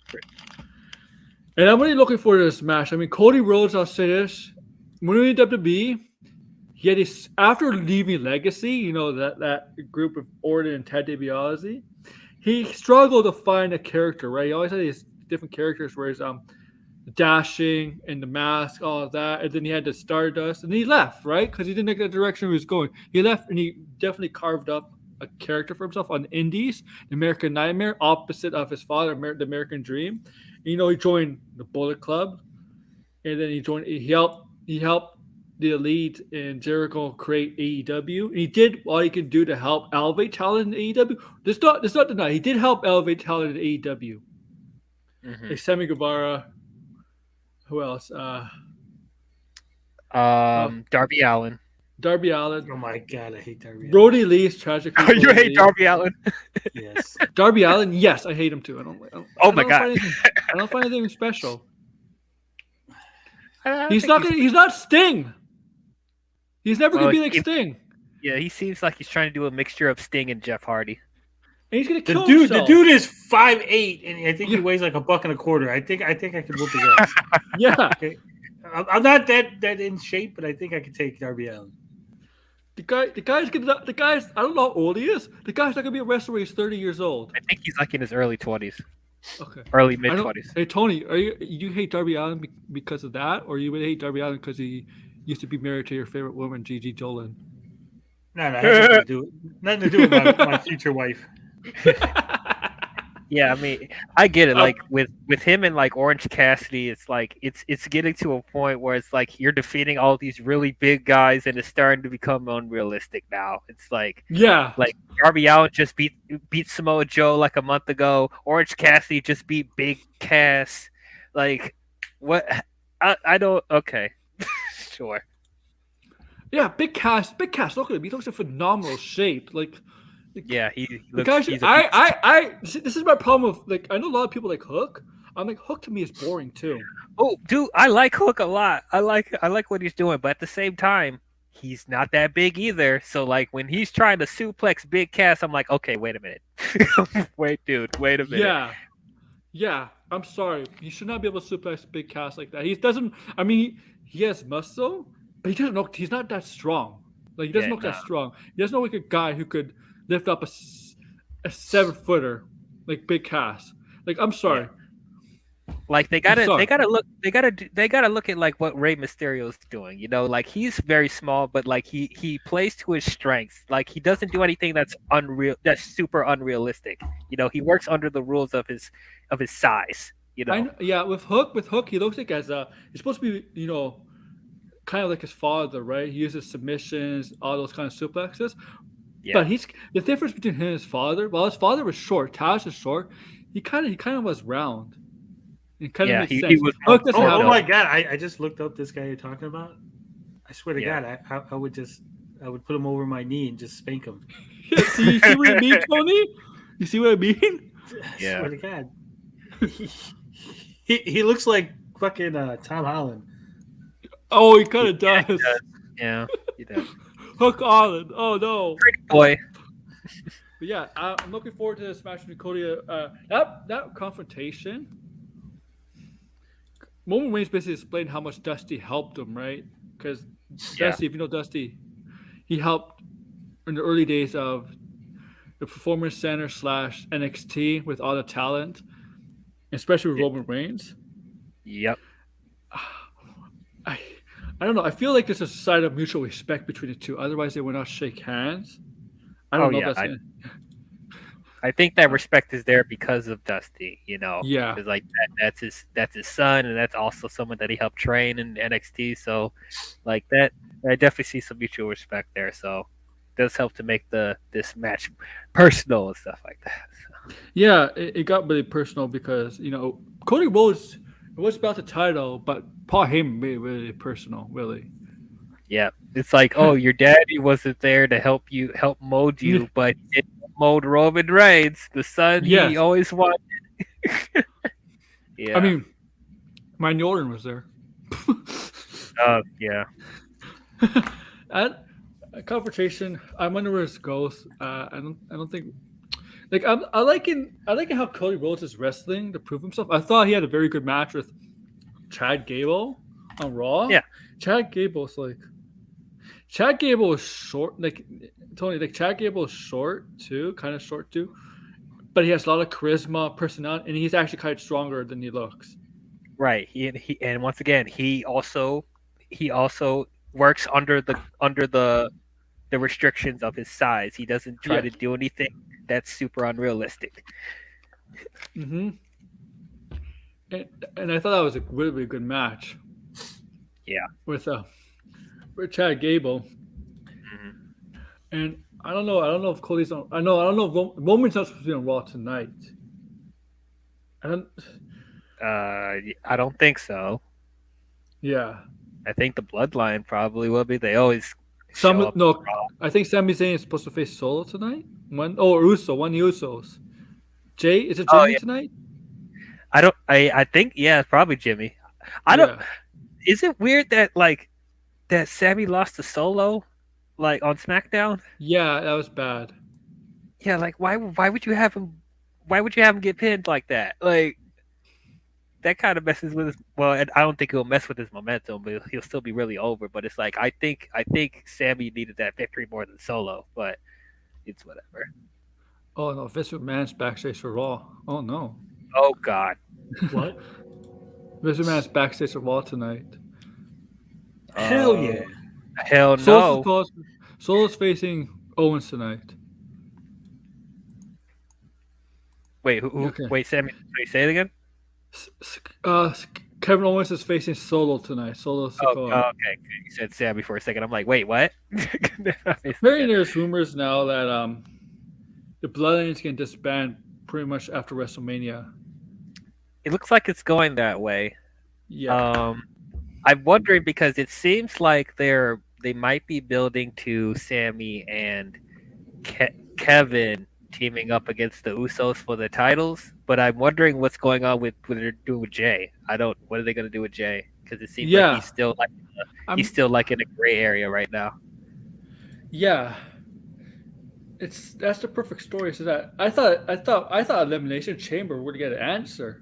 And I'm really looking forward to this match. I mean, Cody Rhodes, I'll say this. When he was in WWE, he had after leaving Legacy, that group of Orton and Ted DiBiase, he struggled to find a character, right? He always had these different characters where he's dashing and the mask, all of that, and then he had the Stardust, and he left, right? Because he didn't like the direction he was going. He left, and he definitely carved up a character for himself on the Indies, the American Nightmare, opposite of his father, the American Dream. And, he joined the Bullet Club, and then he helped the Elite and Jericho create AEW. And he did all he could do to help elevate talent in AEW. Let's not deny he did help elevate talent in AEW. Like Sammy Guevara. Who else? Darby Allin. Darby Allin. Oh my god, I hate Darby Allin. Brody Lee's tragically. Oh, you hate Darby Allin? Yes. Darby Allin, yes, I hate him too. I don't find anything special. He's not Sting. He's never gonna be like Sting. Yeah, he seems like he's trying to do a mixture of Sting and Jeff Hardy. And he's gonna kill The himself. dude is 5'8", and I think he weighs like $1.25. I think I could whoop his ass. Yeah. Okay. I'm not that in shape, but I think I could take Darby Allin. The guy's I don't know how old he is. The guy's not gonna be a wrestler when he's 30 years old. I think he's like in his early 20s. Okay. Early mid 20s. Hey Tony, you hate Darby Allin because of that, or you would hate Darby Allin because he used to be married to your favorite woman, Gigi Dolan? No, it has nothing to do with my future wife. Yeah, I mean, I get it. Like with him and like Orange Cassidy, it's like it's getting to a point where it's like you're defeating all these really big guys, and it's starting to become unrealistic now. It's like like Darby Allin just beat Samoa Joe like a month ago. Orange Cassidy just beat Big Cass. Like what? I don't. Okay, sure. Yeah, Big Cass. Look at him. He looks in phenomenal shape. Like. Yeah, he looks. Guys, this is my problem with like I know a lot of people like Hook. I'm like Hook to me is boring too. Oh, dude, I like Hook a lot. I like what he's doing, but at the same time, he's not that big either. So like when he's trying to suplex Big Cass, I'm like, okay, wait a minute. Wait a minute. Yeah. I'm sorry. He should not be able to suplex Big Cass like that. He doesn't. I mean, he has muscle, but he doesn't look. He's not that strong. Like he doesn't look that strong. He doesn't look like a guy who could lift up a 7-footer like Big Cass. Like I'm sorry. Like they gotta look at like what Rey Mysterio is doing. You know, like he's very small, but like he plays to his strengths. Like he doesn't do anything that's super unrealistic. You know, he works under the rules of his size. You know, with Hook, he looks like he's supposed to be kind of like his father, right? He uses submissions, all those kind of suplexes. Yeah. But the difference between him and his father. Well, his father was short. Taz is short. He kind of was round. It kind of makes sense. He was. Oh my god! I just looked up this guy you're talking about. I swear to God, I would put him over my knee and just spank him. See, you see what I mean, Tony? You see what I mean? Yeah. I swear to God. He looks like fucking Tom Holland. Oh, he kind of does. Yeah, he does. Hook Holland. Oh no. Pretty boy. But yeah, I'm looking forward to this match with Cody. That confrontation. Roman Reigns basically explained how much Dusty helped him, right? Because Dusty, if you know Dusty, he helped in the early days of the Performance Center / NXT with all the talent, especially with Roman Reigns. Yep. I don't know. I feel like there's a side of mutual respect between the two. Otherwise, they would not shake hands. I don't know if that's I think that respect is there because of Dusty, you know. Yeah. Because like that's his son, and that's also someone that he helped train in NXT. So, like that, I definitely see some mutual respect there. So, it does help to make this match personal and stuff like that. So. Yeah, it got really personal because Cody Rhodes was about the title, but Paul Heyman made it really personal, really. Yeah, it's like, oh, your daddy wasn't there to help mold you, but it mold Roman Reigns, the son he always wanted. Yeah, I mean, my Jordan was there. Yeah. At a confrontation, I wonder where this goes. I don't think. Like I like how Cody Rhodes is wrestling to prove himself. I thought he had a very good match with Chad Gable on Raw. Yeah, Chad Gable is short. Like Tony, like Chad Gable is short too, kind of short too, but he has a lot of charisma, personality, and he's actually kind of stronger than he looks. Right. And once again, he also works under the the restrictions of his size. He doesn't try Yeah. to do anything that's super unrealistic. Mm-hmm. And I thought that was a really, really good match. Yeah. With Chad Gable. Mhm. And I don't know if Cody's on. I don't know if Roman's not supposed to be on Raw tonight. I don't. I don't think so. Yeah. I think the Bloodline probably will be. They always show up. No. I think Sami Zayn is supposed to face Solo tonight. One Uso, one of the Usos. Jay, is it Jimmy Oh, yeah. tonight? I think probably Jimmy. I don't. Is it weird that that Sammy lost to Solo, on SmackDown? Yeah, that was bad. Yeah, why would you have him? Why would you have him get pinned like that? That kind of messes with his. Well, and I don't think he'll mess with his momentum, but he'll still be really over. But it's I think Sammy needed that victory more than Solo, but it's whatever. Oh no, Vince McMahon's backstage for Raw. Oh no. Oh God. What? Vince McMahon's backstage for Raw tonight. Hell yeah. Hell no. Solo's facing Owens tonight. Wait, who? Okay. Wait, Sammy. Wait, say it again. Kevin Owens is facing Solo tonight. Solo. Okay. You said Sammy for a second. I'm like, wait, what? Apparently, there's rumors now that the Bloodlines can disband pretty much after WrestleMania. It looks like it's going that way. Yeah. I'm wondering because it seems like they might be building to Sammy and Kevin teaming up against the Usos for the titles, but I'm wondering what's going on with what they're doing with Jay. What are they going to do with Jay? Because it seems like he's still in a gray area right now. Yeah. That's the perfect story. So that I thought Elimination Chamber would get an answer,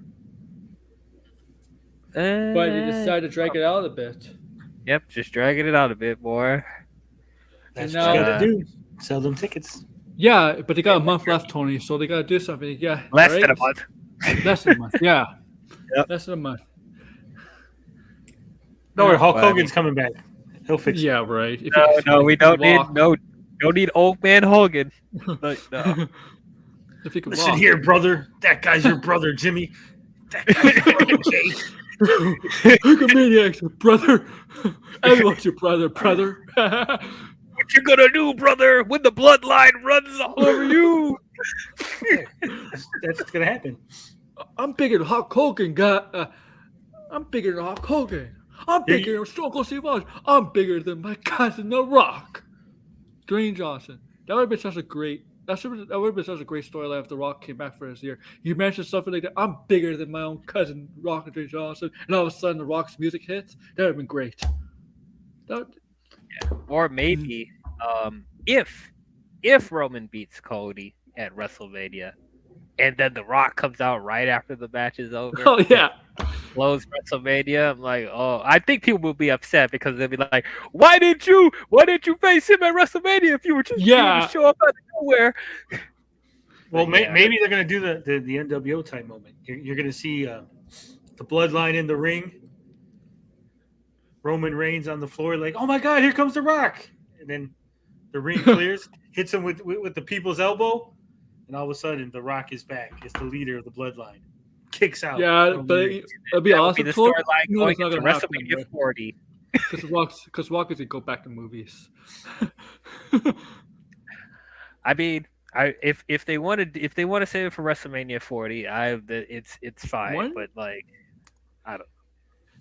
but they decided to drag it out a bit. Yep, just dragging it out a bit more. That's now- what you gotta do. Sell them tickets. Yeah, but they got a month left, Tony, so they got to do something. Yeah, Less right? than a month. Less than a month. Yeah. Yep. Less than a month. No, Yeah, Hulk but I Hogan's coming back. He'll fix it. Yeah, right. If No, we don't walk. need old man Hogan. Like, no. If he can Listen walk. here, brother. That guy's your brother, Jimmy. That guy's your brother, Jay. Maniacs, brother. Everyone's your brother. What you gonna do, brother, when the bloodline runs all over you? That's what's gonna happen. I'm bigger than Hulk Hogan. I'm bigger than Hulk Hogan. I'm bigger than Stone Cold Steve Austin. I'm bigger than my cousin, The Rock. Dwayne Johnson. That would have been such a great. That would have been such a great storyline if The Rock came back for this year. You mentioned something like that. I'm bigger than my own cousin, Rock and Dwayne Johnson, and all of a sudden The Rock's music hits. That would have been great. Or maybe if Roman beats Cody at WrestleMania, and then The Rock comes out right after the match is over. Oh yeah. Close WrestleMania. I'm like, oh, I think people will be upset because they'll be like, why didn't you face him at WrestleMania if you were just going to show up out of nowhere? Well, maybe they're gonna do the NWO type moment. You're gonna see the Bloodline in the ring. Roman Reigns on the floor, like, oh my God, here comes The Rock, and then the ring clears, hits him with the people's elbow, and all of a sudden The Rock is back. It's the leader of the Bloodline. Kicks out. Yeah, but it'll be awesome. The storyline going into happen, WrestleMania 40. Because Rock is to go back to movies. I mean, if they want to save it for WrestleMania 40, it's fine. What? But I don't.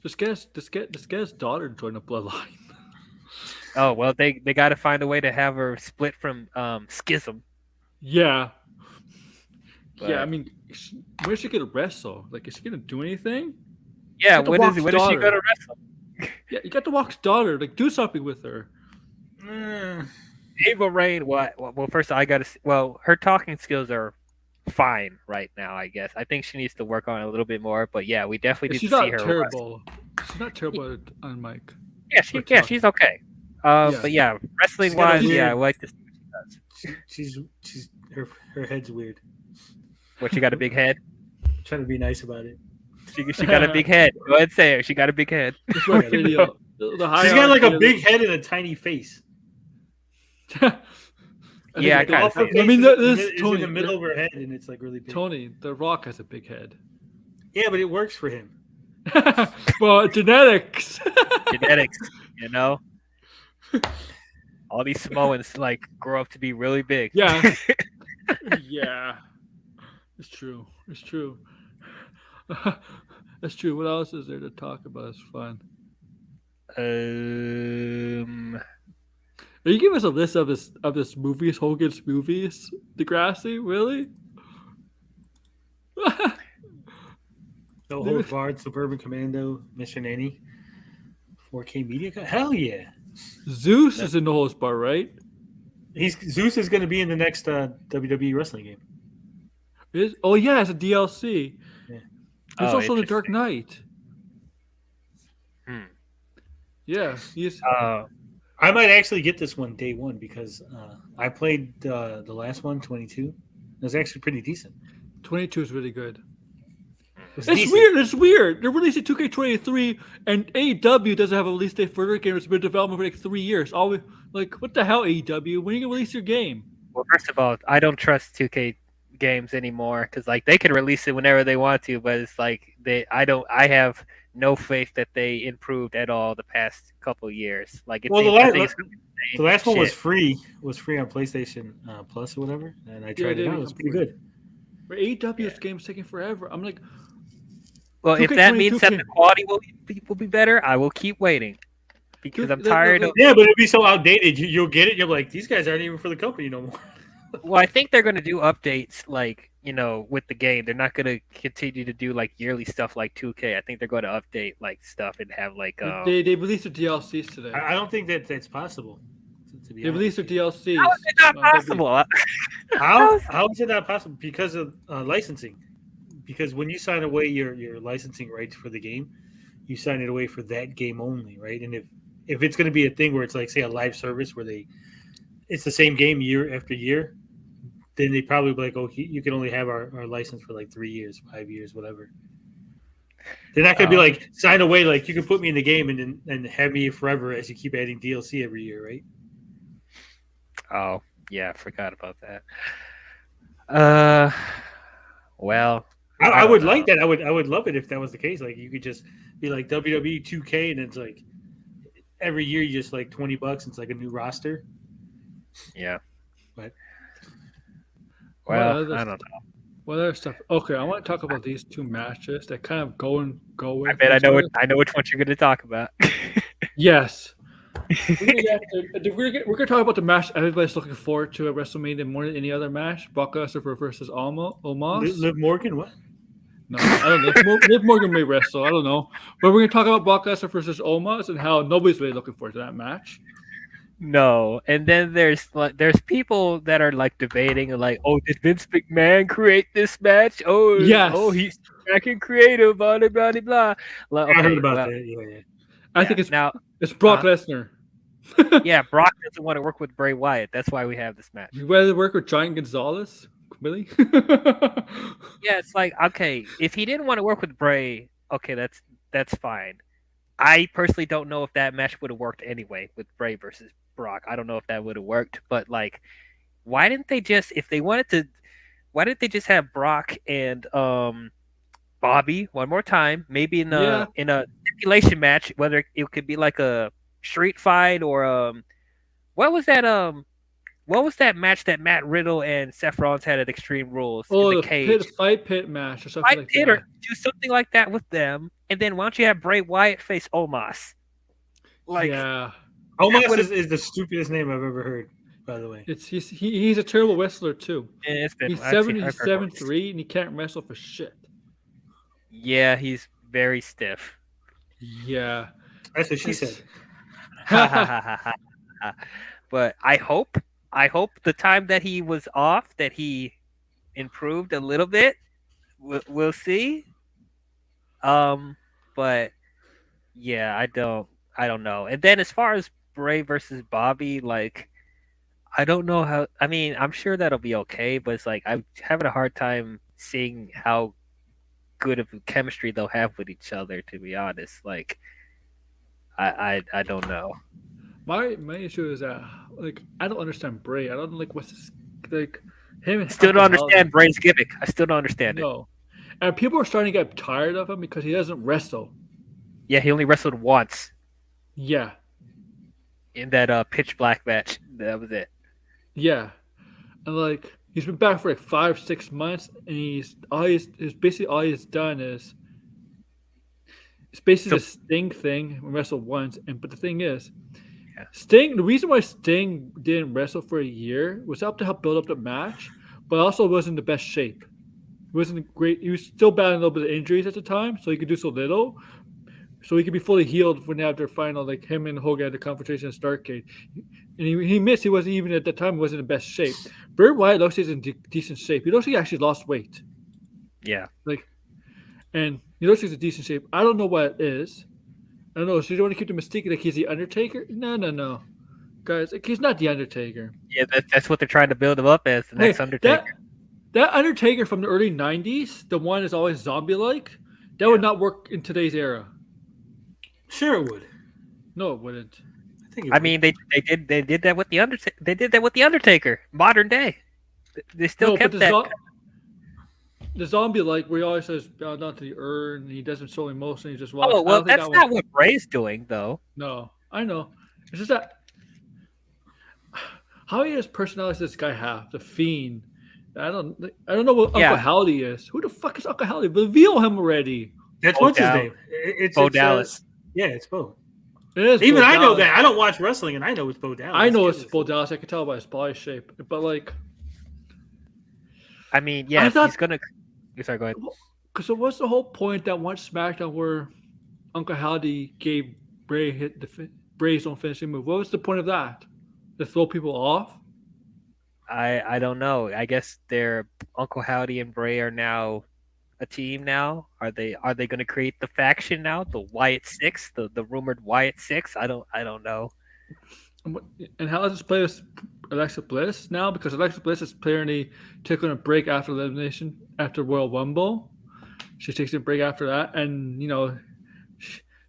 Just get his daughter to join the Bloodline. Oh well, they got to find a way to have her split from Schism. Yeah. But, yeah, I mean, where's she gonna wrestle? Like, is she gonna do anything? Yeah, when is she gonna wrestle? Yeah, you got the Rock's daughter. Like, do something with her. Ava Raine. Well, first I gotta. Well, her talking skills are fine right now. I guess I think she needs to work on it a little bit more. But yeah, we definitely need to see her. Terrible. She's not terrible on mic. Yeah, she's okay. But yeah, wrestling wise, I like to see what she does. She's her head's weird. What, she got a big head? I'm trying to be nice about it. She got a big head. Go ahead and say it. She got a big head. She's got like a big head and a tiny face. Yeah, I Like, kinda off her see it. I mean, face this is Tony, in the middle of her head, and it's like really big. Tony, The Rock has a big head. Yeah, but it works for him. Well, genetics. Genetics, you know. All these Samoans like grow up to be really big. Yeah. Yeah. It's true. It's true. That's true. What else is there to talk about? It's fun. Are you giving us a list of this movies, Hogan's movies, Degrassi? Really? No Holds Barred, Suburban Commando, Mission Nanny, 4K Media. Hell yeah! Zeus is in the host bar, right? Zeus is going to be in the next WWE wrestling game. Oh yeah, it's a DLC. Yeah. There's Oh, also the Dark interesting. Knight. Hmm. Yeah, he's. I might actually get this one day one because I played the last one, 22. It was actually pretty decent. 22 is really good. It's It's weird. It's weird. They're releasing 2K23, and AEW doesn't have a release date for their game. It's been in development for like 3 years. Always like, what the hell, AEW? When are you gonna release your game? Well, first of all, I don't trust 2K games anymore because like they can release it whenever they want to, but it's like I have no faith that they improved at all the past couple years. Like it's Well, the I think last, it's the last one was shit. free. Was free on PlayStation Plus or whatever, and I tried it did out. It was become pretty free. good. But AEW's game's taking forever. I'm like, Well, if that 2K22 means that can- the quality will be better, I will keep waiting because I'm tired of. Yeah, but it'd be so outdated. You'll get it. You're like, these guys aren't even for the company no more. Well, I think they're going to do updates like with the game. They're not going to continue to do like yearly stuff like 2K. I think they're going to update like stuff and have like they released the DLCs today. I don't think that's possible. To be They released the honest. DLCs. How is it not possible? How is it not possible? Because of licensing. Because when you sign away your licensing rights for the game, you sign it away for that game only, right? And if it's going to be a thing where it's like, say, a live service where it's the same game year after year, then they probably be like, oh, you can only have our license for like 3 years, 5 years, whatever. They're not going to be like, sign away, like you can put me in the game and have me forever as you keep adding DLC every year, right? Oh, yeah, I forgot about that. Well, I don't would know. like that. I would love it if that was the case. Like you could just be like WWE 2K, and it's like every year you just like $20. And it's like a new roster. Yeah. But Well, I don't know. What other stuff? Okay, I want to talk about these two matches that kind of go with. I bet I each know other. I know which ones you're going to talk about. Yes. We're gonna talk about the match everybody's looking forward to at WrestleMania more than any other match. Brock Lesnar versus Omos. Liv Morgan, what? No, I don't know. Liv Morgan may wrestle. I don't know. But we're gonna talk about Brock Lesnar versus Omos and how nobody's really looking forward to that match. No, and then there's people that are like debating like, oh, did Vince McMahon create this match? Oh, Yes. Oh, he's back in creative. Blah blah blah blah. Like, I heard okay, about well, that. Yeah. I think it's Brock Lesnar. yeah, Brock doesn't want to work with Bray Wyatt. That's why we have this match. You rather work with Giant Gonzalez? Really? Yeah, it's like, okay, if he didn't want to work with Bray, okay, that's fine. I personally don't know if that match would have worked anyway with Bray versus Brock. I don't know if that would have worked, but like, why didn't they just, if they wanted to, why didn't they just have Brock and Bobby one more time, maybe in a stipulation match, whether it could be like a street fight or what was that match that Matt Riddle and Seth Rollins had at Extreme Rules in the cage? Fight pit match or something like that. Or do something like that with them, and then why don't you have Bray Wyatt face Omos? Like, yeah, Omos is the stupidest name I've ever heard. By the way, he's a terrible wrestler too. he's He's 7'3" and he can't wrestle for shit. Yeah, he's very stiff. Yeah, that's what she said. But I hope the time that he was off that he improved a little bit. We'll see. But yeah, I don't know. And then as far as Bray versus Bobby, like, I don't know how. I mean, I'm sure that'll be okay, but it's like I'm having a hard time seeing how good of chemistry they'll have with each other. To be honest, like, I don't know. My issue is that like I don't understand Bray. I don't like what's this, like him and Still don't Uncle Howdy. understand Bray's gimmick. I still don't understand it. No, and people are starting to get tired of him because he doesn't wrestle. Yeah, he only wrestled once Yeah, in that pitch black match. That was it. yeah, and like he's been back for like 5-6 months, and he's basically all he's done is it's basically So- the Sting thing. We wrestled once, but the thing is, Yeah. Sting. The reason why Sting didn't wrestle for a year was to help build up the match, but also wasn't in the best shape. He wasn't great. He was still battling a little bit of injuries at the time, so he could do so little. So he could be fully healed when they have their final, like him and Hogan had the confrontation at Starrcade. And he missed. He wasn't even at the time. He wasn't in the best shape. Bray Wyatt looks like he's in decent shape. He looks like he actually lost weight. Yeah. And he looks like he's in decent shape. I don't know what it is. I don't know. So you want to keep the mystique like he's the Undertaker? No. Guys, like, he's not the Undertaker. Yeah, that's what they're trying to build him up as, the next Undertaker. That Undertaker from the early 90s, the one is always zombie-like, that would not work in today's era. Sure, it would. No, it wouldn't. I think. I mean, they did that with the Undertaker. They did that with the Undertaker, modern day. They still kept that. The zombie-like, where he always says, bow down to the urn, and he doesn't show emotion, he just walks. Oh well, that's not what Bray's doing, though. No, I know. It's just that how many personalities does this guy have? The Fiend. I don't know what Uncle Howdy is. Who the fuck is Uncle Howdy? Reveal him already. That's what's his name. It's Bo Dallas. Yeah, it's Bo. It is. Even Bo I know Dallas. that. I don't watch wrestling, and I know it's Bo Dallas. I know it's Bo Dallas. I can tell by his body shape. But like, I mean, yeah, he's gonna. Sorry, go ahead. Because what's the whole point that one SmackDown where Uncle Howdy gave Bray Bray's own finishing move? What was the point of that? To throw people off? I don't know. I guess their Uncle Howdy and Bray are now a team now. Are they going to create the faction now? The Wyatt Six, the rumored Wyatt Six. I don't know. And how does this play with Alexa Bliss now? Because Alexa Bliss is apparently taking a break after elimination after Royal Rumble. She takes a break after that, and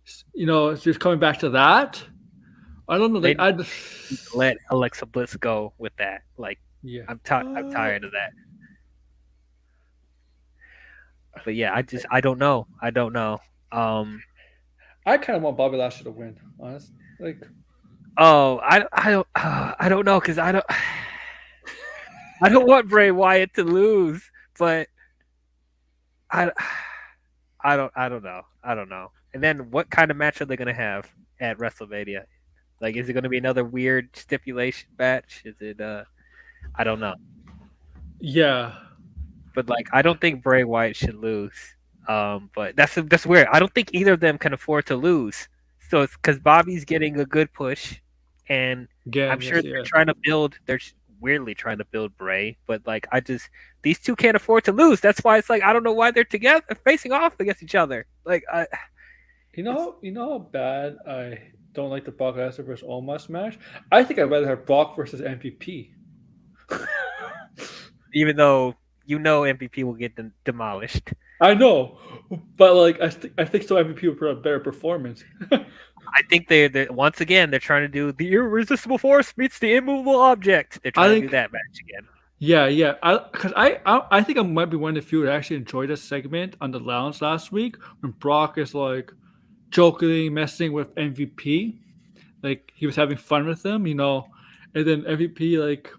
she's coming back to that. I don't know. Like, I'd let Alexa Bliss go with that. Like, yeah, I'm tired of that. But yeah, I don't know. I kind of want Bobby Lashley to win. Honestly, like. Oh, I don't know, because I don't want Bray Wyatt to lose, but I don't know. And then what kind of match are they gonna have at WrestleMania? Like, is it gonna be another weird stipulation match? Is it I don't know. Yeah. But like, I don't think Bray Wyatt should lose. But that's weird. I don't think either of them can afford to lose. So it's because Bobby's getting a good push, and I'm sure they're trying to build. They're weirdly trying to build Bray, but like, these two can't afford to lose. That's why it's like, I don't know why they're together, facing off against each other. Like, you know how bad I don't like the Brock Lesnar versus Omos match. I think I'd rather have Brock versus MVP. Even though MVP will get demolished. I know, but like I think so. MVP will put a better performance. I think they once again they're trying to do the irresistible force meets the immovable object. They're trying to do that match again. Yeah. Because I think I might be one of the few that actually enjoyed this segment on the lounge last week when Brock is like jokingly messing with MVP, like he was having fun with him, and then MVP like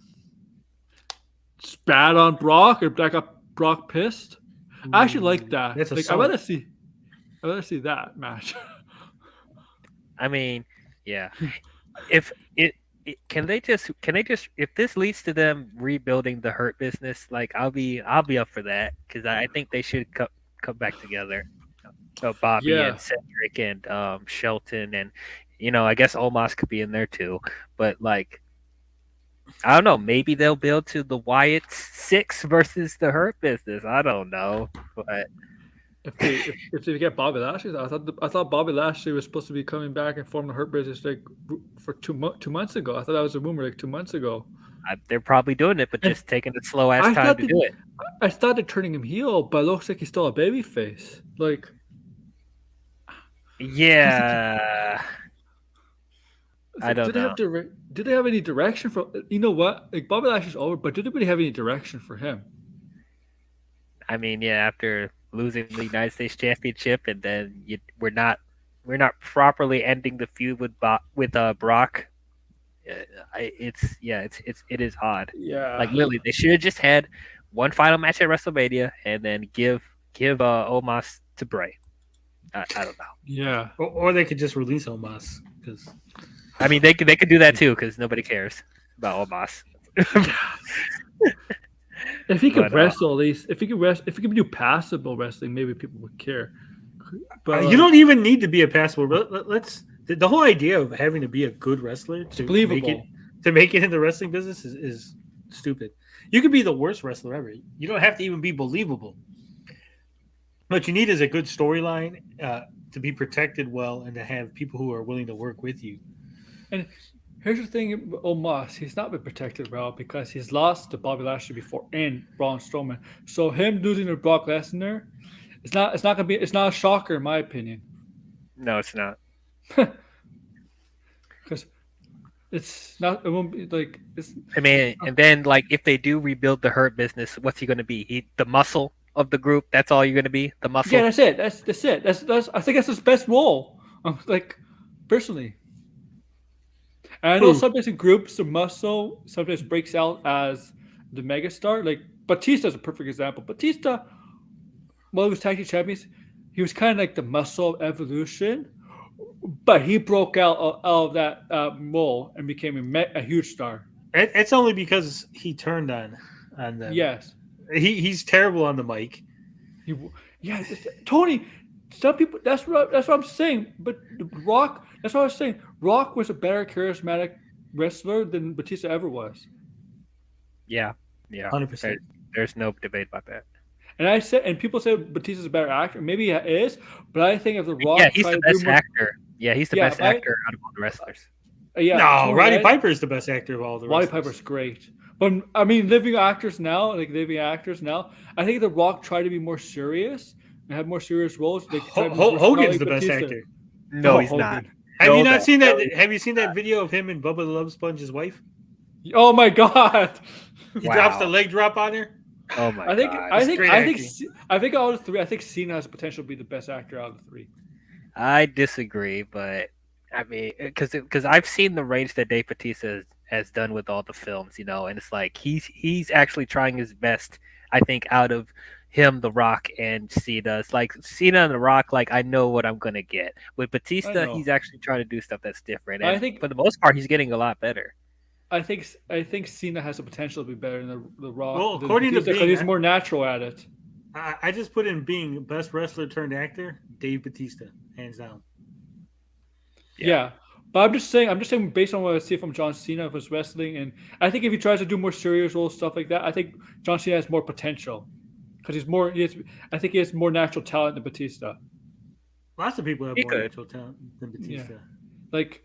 spat on Brock and that got Brock pissed. I actually like that. Like, I'd rather see that match. I mean, yeah. If can they just if this leads to them rebuilding the Hurt Business, like I'll be up for that, because I think they should come back together. Bobby and Cedric and Shelton, and I guess Omos could be in there too. But like, I don't know. Maybe they'll build to the Wyatt Six versus the Hurt Business. I don't know, but if they get Bobby Lashley, I thought Bobby Lashley was supposed to be coming back and forming the Hurt Business like for 2 months ago. I thought that was a rumor like 2 months ago. They're probably doing it, but just taking a slow ass time to do it. I started turning him heel, but it looks like he's still a baby face. Like, yeah. I don't know. Do they have any direction for? You know what? Like Bobby Lashley's over, but do they really have any direction for him? I mean, yeah, after losing the United States Championship, and then we're not properly ending the feud with Brock. It is odd. Yeah. Like literally, they should have just had one final match at WrestleMania, and then give Omos to Bray. I don't know. Yeah. Or they could just release Omos because I mean, they could do that too because nobody cares about Omos. If he could wrestle, at least if he could do passable wrestling, maybe people would care. But you don't even need to be a passable. Let's the whole idea of having to be a good wrestler to make it in the wrestling business is stupid. You could be the worst wrestler ever. You don't have to even be believable. What you need is a good storyline to be protected well and to have people who are willing to work with you. And here's the thing, Omos, he's not been protected well because he's lost to Bobby Lashley before and Braun Strowman. So him losing to Brock Lesnar, it's not a shocker in my opinion. No, it's not. Because it won't be like it's. I mean, and then like if they do rebuild the Hurt business, what's he going to be? The muscle of the group. That's all you're going to be. The muscle. Yeah, that's it. That's it. That's. I think that's his best role. Like personally. And I know sometimes in groups, the muscle sometimes breaks out as the megastar. Like Batista's a perfect example. Batista, while he was tag team champions, he was kind of like the muscle of evolution, but he broke out of that role and became a huge star. It's only because he turned on them. Yes, he's terrible on the mic. Tony. Some people. That's what I'm saying. But Rock. That's what I was saying. Rock was a better charismatic wrestler than Batista ever was. Yeah, 100%. There's no debate about that. And people say Batista's a better actor. Maybe he is, but I think if the Rock. Yeah, he's the best actor. Yeah, he's the best actor out of all the wrestlers. No, Roddy Piper is the best actor of all the wrestlers. Roddy Piper's great. But I mean, living actors now, I think the Rock tried to be more serious and have more serious roles. Hogan's the best actor. No, he's not. Have you not seen that? Have you seen that video of him and Bubba the Love Sponge's wife? Oh my God! He drops the leg drop on her. Oh my God! I think out of the three, I think Cena has potential to be the best actor out of the three. I disagree, but I mean, because I've seen the range that Dave Bautista has done with all the films, and it's like he's actually trying his best. I think out of him, The Rock, and Cena. It's like Cena and The Rock, like I know what I'm gonna get. With Batista, he's actually trying to do stuff that's different. And I think for the most part, he's getting a lot better. I think Cena has the potential to be better than the Rock. Well, according to because he's more natural at it. I just put in being best wrestler turned actor, Dave Bautista, hands down. Yeah. But I'm just saying based on what I see from John Cena of his wrestling, and I think if he tries to do more serious roles, stuff like that, I think John Cena has more potential. Because I think he has more natural talent than Batista. Lots of people have more natural talent than Batista. Yeah. Like,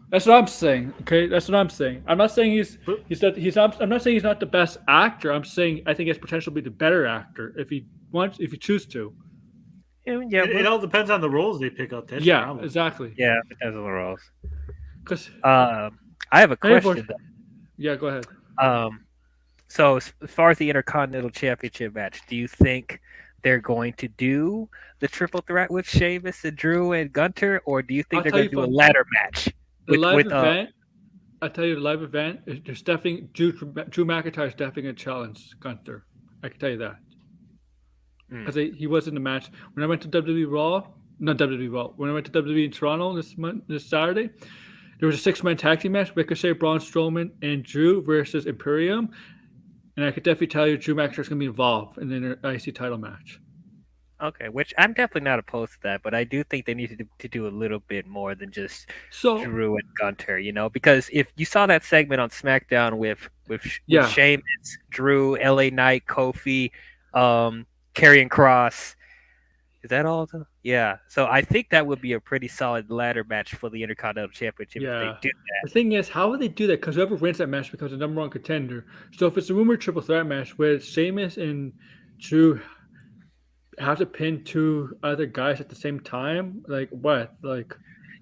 that's what I'm saying. Okay, that's what I'm saying. I'm not saying I'm not saying he's not the best actor. I'm saying I think he has potential to be the better actor if he chooses to. Yeah, it all depends on the roles they pick up. That's exactly. Yeah, it depends on the roles. Because I have a question. Yeah, go ahead. So as far as the Intercontinental Championship match, do you think they're going to do the triple threat with Sheamus and Drew and Gunter, or do you think they're going to do a ladder match? The live event. I tell you, the live event. There's definitely Drew McIntyre is definitely going to challenge Gunter. I can tell you that because he was in the match when I went to WWE Raw. Not WWE Raw. When I went to WWE in Toronto this Saturday, there was a 6-man tag team match: Ricochet, Braun Strowman, and Drew versus Imperium. And I could definitely tell you Drew McIntyre is going to be involved in the IC title match. Okay, which I'm definitely not opposed to that, but I do think they need to do a little bit more than just Drew and Gunter, because if you saw that segment on SmackDown with Sheamus, Drew, LA Knight, Kofi, Karrion Kross, is that all? Yeah. So I think that would be a pretty solid ladder match for the Intercontinental Championship if they do that. The thing is, how would they do that? Because whoever wins that match becomes the number one contender. So if it's a rumored triple threat match where Sheamus and Drew have to pin two other guys at the same time, like what? Like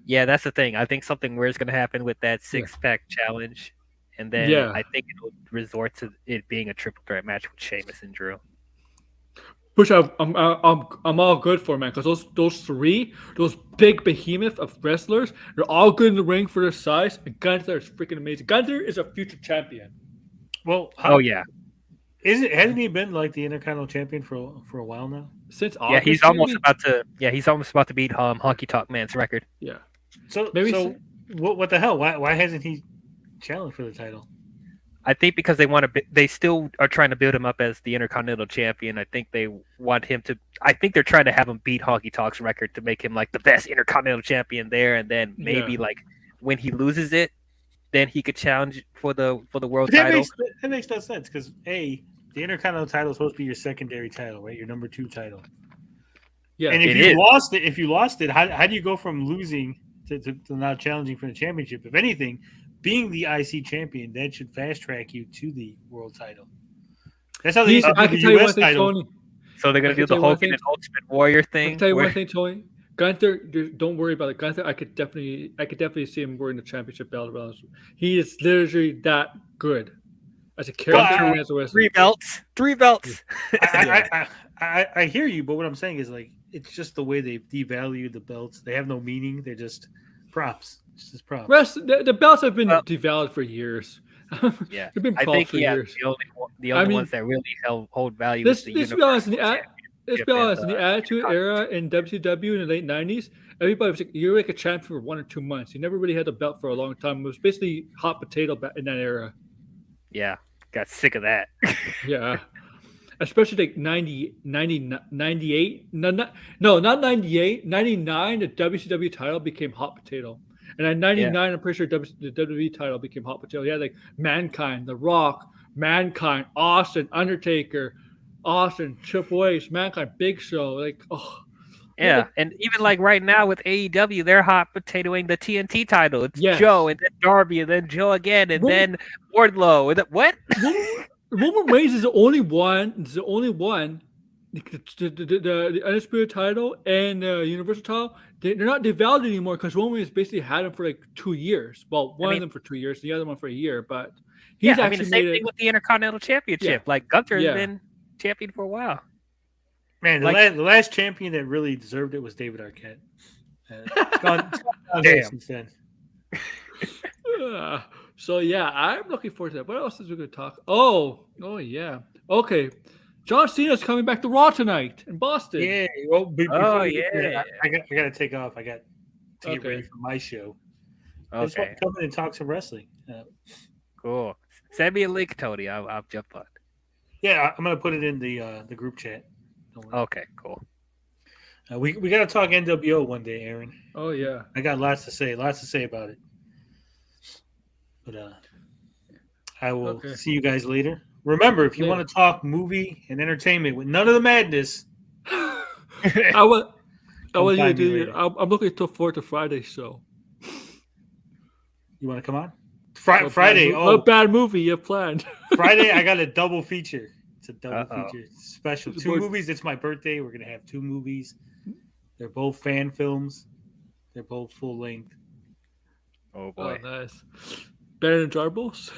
Yeah, that's the thing. I think something weird's going to happen with that six-pack challenge, and then Yeah. I think it'll resort to it being a triple threat match with Sheamus and Drew. Which I'm all good for, man, because those big behemoth of wrestlers, they're all good in the ring for their size, and Gunther is freaking amazing. Gunther is a future champion. Well, Oh yeah, hasn't he been like the Intercontinental Champion for a while now? Since yeah. August, He's almost maybe? about to. Yeah, he's almost about to beat Honky Tonk Man's record. Yeah. So Maybe what the hell? Why hasn't he challenged for the title? I think because they still are trying to build him up as the Intercontinental Champion. I think they want him to. I think they're trying to have him beat Honky Tonk's record to make him like the best Intercontinental Champion there, and then maybe like when he loses it, then he could challenge for the world title. That makes no sense because the Intercontinental title is supposed to be your secondary title, right? Your number 2 title. Yeah. And if you lost it, how do you go from losing to not challenging for the championship? If anything, being the IC champion, that should fast track you to the world title. That's how they used to do the US title. Tony. So they're going to do the Hogan and Ultimate Warrior thing. I can tell you one thing, Tony. Gunther, don't worry about it. Gunther, I could definitely see him wearing the championship belt. He is literally that good as a character and as a wrestler. 3 belts. I hear you, but what I'm saying is like it's just the way they devalue the belts. They have no meaning. They're just props. It's just props. The belts have been devalued for years. Yeah, they've been I think for years. the only ones that really hold value. Let's be honest. In the Attitude Era in WCW in the late '90s, everybody was like, "You're like a champion for 1 or 2 months. You never really had the belt for a long time. It was basically hot potato back in that era." Yeah, got sick of that. Yeah. Especially like 98. No, not 98. 99, the WCW title became hot potato. And at 99, I'm pretty sure the WWE title became hot potato. Yeah, like Mankind, The Rock, Mankind, Austin, Undertaker, Austin, Triple H, Mankind, Big Show. Like, Yeah, and even like right now with AEW, they're hot potatoing the TNT title. It's Joe, and then Darby, and then Joe again, and then Wardlow. And what? Roman Reigns is the only one. The Undisputed title and the Universal title, they're not devalued anymore because Roman Reigns basically had them for like 2 years. Well, one of them for 2 years, the other one for a year. But he's actually the same thing with the Intercontinental Championship. Yeah. Like Gunther has been champion for a while. Man, the last champion that really deserved it was David Arquette. It's gone since then. So yeah, I'm looking forward to that. What else is we going to talk? Oh yeah. Okay, John Cena's coming back to Raw tonight in Boston. Yeah. Well, I got to take off. I got to get ready for my show. I just want to come in and talk some wrestling. Cool. Send me a link, Tony. I'll jump on. Yeah, I'm gonna put it in the group chat. Okay, cool. We got to talk NWO one day, Aaron. Oh yeah, I got lots to say about it. But I will see you guys later. Remember, if you want to talk movie and entertainment with none of the madness, I'm looking forward to Friday's show. You want to come on? Friday. What bad movie you have planned? Friday, I got a double feature. It's a double feature special. 2 movies. It's my birthday. We're gonna have 2 movies. They're both fan films. They're both full length. Oh boy, nice. Better than Jarbo's?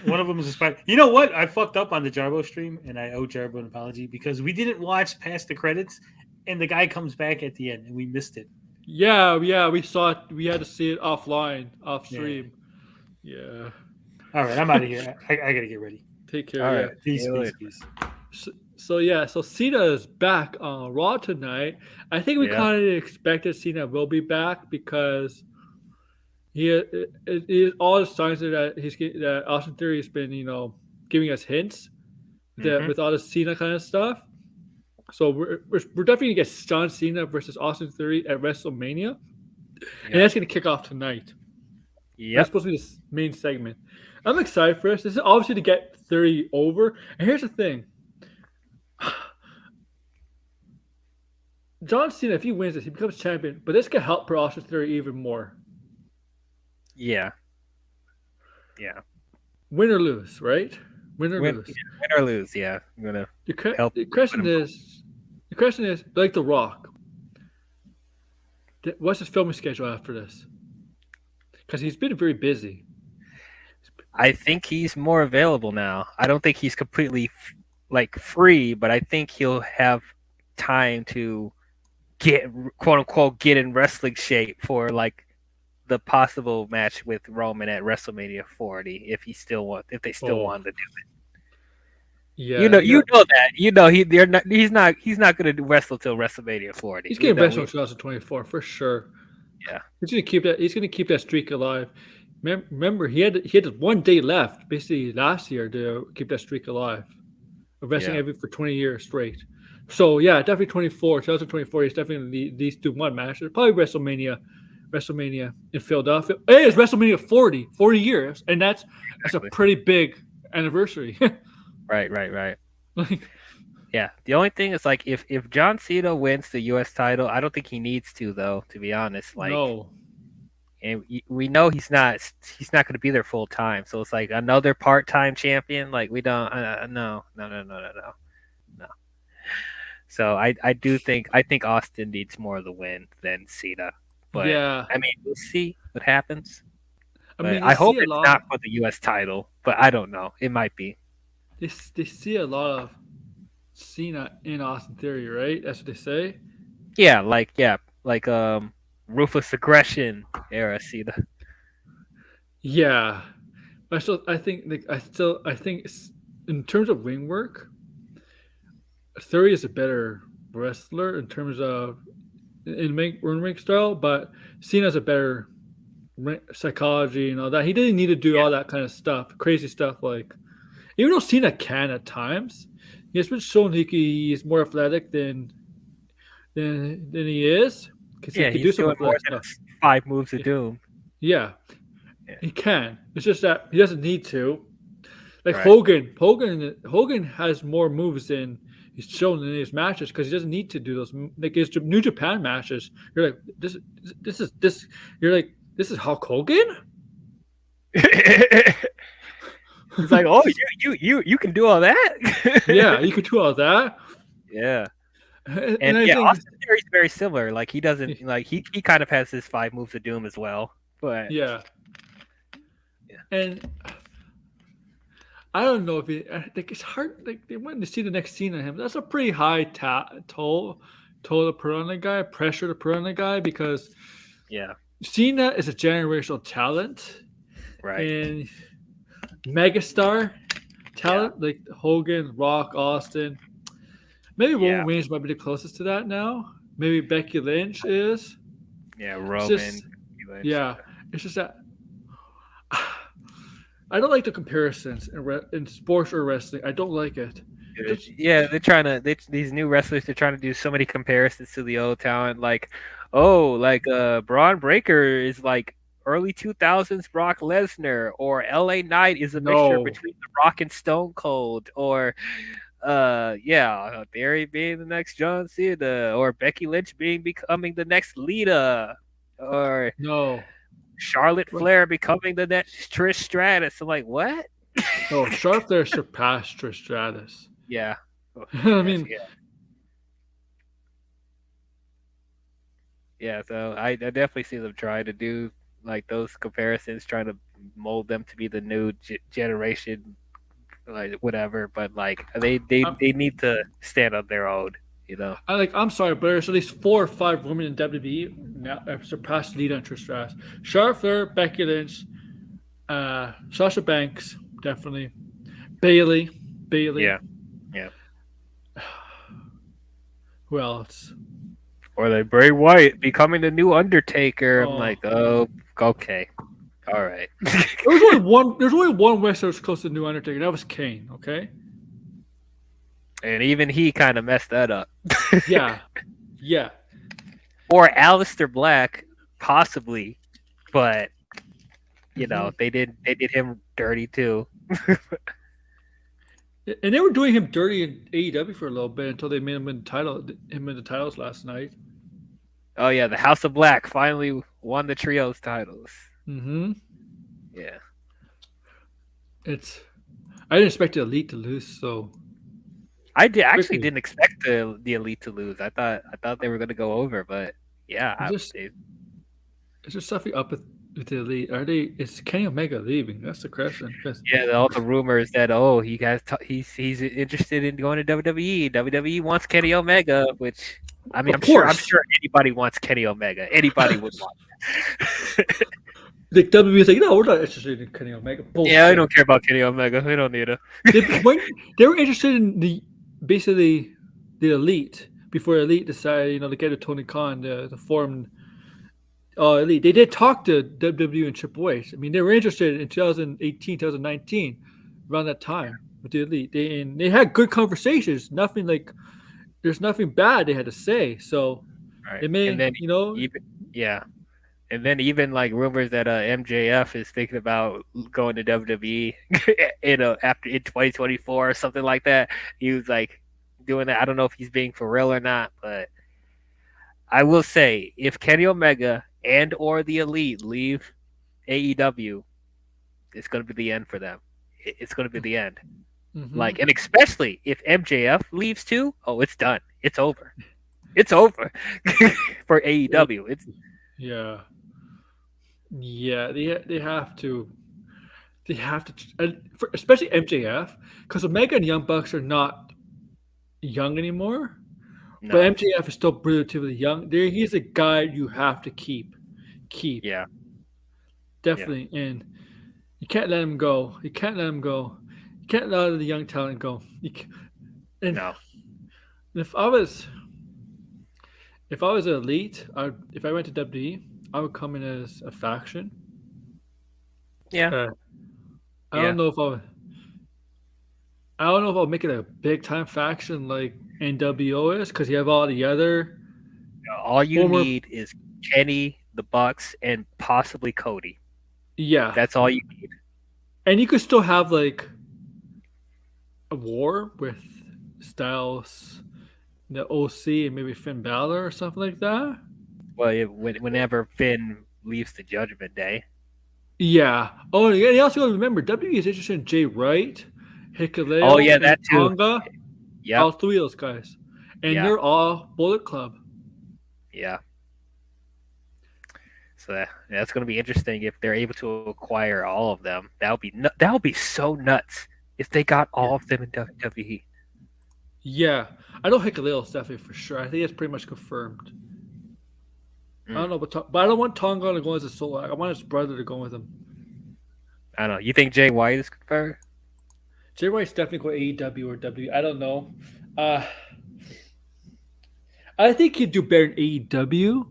One of them is a spider. You know what? I fucked up on the Jarbo stream, and I owe Jarbo an apology because we didn't watch past the credits, and the guy comes back at the end, and we missed it. Yeah, we saw it. We had to see it off stream. Yeah. All right, I'm out of here. I gotta get ready. Take care. All right. Peace. So Cena is back on Raw tonight. I think we kind of expected Cena will be back because all the signs that Austin Theory has been, giving us hints that with all the Cena kind of stuff. So we're definitely gonna get John Cena versus Austin Theory at WrestleMania, and that's gonna kick off tonight. Yeah, that's supposed to be the main segment. I'm excited for this. This is obviously to get Theory over. And here's the thing: John Cena, if he wins this, he becomes champion. But this could help for Austin Theory even more. Yeah. Win or lose, right? Win or lose. Yeah, I'm gonna help. The question is, like The Rock, What's his filming schedule after this? Because he's been very busy. I think he's more available now. I don't think he's completely free, but I think he'll have time to get quote unquote get in wrestling shape for like the possible match with Roman at WrestleMania 40 if they still want to do it. Yeah, you know that he's not going to wrestle till WrestleMania 40. He's getting wrestled in 2024 for sure. Yeah, he's gonna keep that streak alive. Remember, he had 1 day left, basically last year, to keep that streak alive. Of wrestling for 20 years straight. So yeah, definitely 2024 is definitely these two one matches. Probably WrestleMania in Philadelphia. Hey, it's WrestleMania 40 years, and that's a pretty big anniversary. Right. Yeah, the only thing is like if John Cena wins the U.S. title, I don't think he needs to though. To be honest, like no. And we know he's not going to be there full time. So it's like another part-time champion. Like we don't no. So I think Austin needs more of the win than Cena. But yeah, I mean, we'll see what happens. I hope it's not for the U.S. title, but I don't know. It might be. They see a lot of Cena in Austin Theory, right? That's what they say. Yeah, like ruthless aggression era Cena. Yeah, I think in terms of ring work, Theory is a better wrestler in terms of ring style, but Cena's a better psychology and all that. He didn't need to do all that kind of stuff, crazy stuff. Like, even though Cena can at times, he has been shown he's more athletic than he is. Yeah, he can do some more than 5 moves of doom. Yeah, he can. It's just that he doesn't need to. Like Hogan has more moves than he's shown in his matches because he doesn't need to do those. Like his New Japan matches, you're like this. You're like, this is Hulk Hogan. He's like, oh, you can do all that. Yeah, you can do all that. Yeah. And yeah, Austin Theory's very similar. Like he doesn't like he kind of has his 5 moves of doom as well. But yeah. And I don't know if it's hard. Like they wanted to see the next scene on him. That's a pretty high toll to put on the guy, pressure to put on the guy because Cena is a generational talent, right? And megastar talent like Hogan, Rock, Austin. Maybe Roman Reigns might be the closest to that now. Maybe Becky Lynch is. Yeah, Roman. Yeah, it's just that I don't like the comparisons in sports or wrestling. I don't like it. Yeah, these new wrestlers, they're trying to do so many comparisons to the old talent. Like, Braun Breaker is like early 2000s Brock Lesnar, or LA Knight is a mixture between The Rock and Stone Cold, or Barry being the next John Cena, or Becky Lynch becoming the next Lita, or Charlotte Flair becoming the next Trish Stratus. I'm like, what? Oh, Charlotte Flair surpassed Trish Stratus. Yeah. I mean, yeah. So I definitely see them trying to do like those comparisons, trying to mold them to be the new generation, like whatever. But like they need to stand on their own. You know, I'm sorry, but there's at least 4 or 5 women in WWE now have surpassed Lita and Trish Stratus. Charlotte Flair, Becky Lynch, Sasha Banks, definitely. Bailey. Yeah. Who else? Or like Bray Wyatt becoming the new Undertaker. I'm like, oh, okay, all right. There's only one wrestler that's close to the new Undertaker. That was Kane. Okay. And even he kind of messed that up. Yeah. Or Aleister Black, possibly, but you know they did him dirty too. And they were doing him dirty in AEW for a little bit until they made him in the titles last night. Oh yeah, the House of Black finally won the trios titles. Mm-hmm. Yeah. I didn't expect the Elite to lose, so. I actually didn't expect the Elite to lose. I thought they were going to go over, but Yeah, Is there something up with the elite? Is Kenny Omega leaving? That's the question. 'Cause yeah. All the rumors that he's interested in going to WWE. WWE wants Kenny Omega, which I mean, of I'm course, sure anybody wants Kenny Omega. Anybody would want. like WWE is like, no, we're not interested in Kenny Omega. Bullshit. Yeah, I don't care about Kenny Omega. We don't need him. They were interested in basically the elite before elite decided, to get a Tony Khan to form elite. They did talk to WWE and Triple H. I mean, they were interested in 2018, 2019, around that time with the elite. They had good conversations. There's nothing bad they had to say. So Right. it may, And then even yeah. And then even like rumors that MJF is thinking about going to WWE after in 2024 or something like that. He was like doing that. I don't know if he's being for real or not, but I will say if Kenny Omega and or the Elite leave AEW, it's going to be the end for them. It's going to be the end. mm-hmm. Like, and especially if MJF leaves too, oh, it's done. It's over. It's over for AEW. It's Yeah. They have to. They have to, especially MJF, because Omega and Young Bucks are not young anymore. no. But MJF is still relatively young. He's a guy you have to keep. Yeah. Definitely. And you can't let him go. You can't let him go. You can't let the young talent go. No. If I was an elite, if I went to WWE, I would come in as a faction. Yeah. I don't know if I'll make it a big time faction like NWO is, because you have all the other. All you need is Kenny, the Bucks, and possibly Cody. Yeah, that's all you need. And you could still have like a war with Styles, the OC, and maybe Finn Balor or something like that. Well, whenever Finn leaves the Judgment Day. Yeah. Oh, yeah. You also got to remember, WWE is interested in Jay Wright, Hikuleo, oh yeah, that too. Tonga. Yeah, all three of those guys, and they're all Bullet Club. Yeah. So that's going to be interesting if they're able to acquire all of them. That would be so nuts if they got all of them in WWE. Yeah, I know Hikuleo's definitely for sure. I think it's pretty much confirmed. I don't know, but I don't want Tonga to go as a solo. I want his brother to go with him. I don't know. You think Jay White is confirmed? Jay White's definitely going AEW or W. I don't know. I think he'd do better in AEW.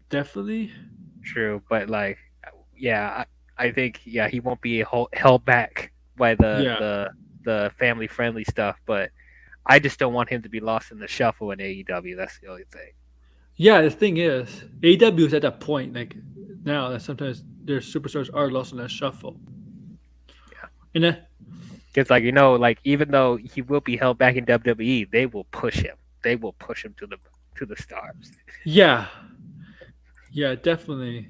Definitely. True, but I think he won't be held back by the family friendly stuff. But I just don't want him to be lost in the shuffle in AEW. That's the only thing. Yeah, the thing is, AEW is at that point, like now, that sometimes their superstars are lost in that shuffle. Yeah, and because even though he will be held back in WWE, they will push him. They will push him to the stars. Yeah, definitely.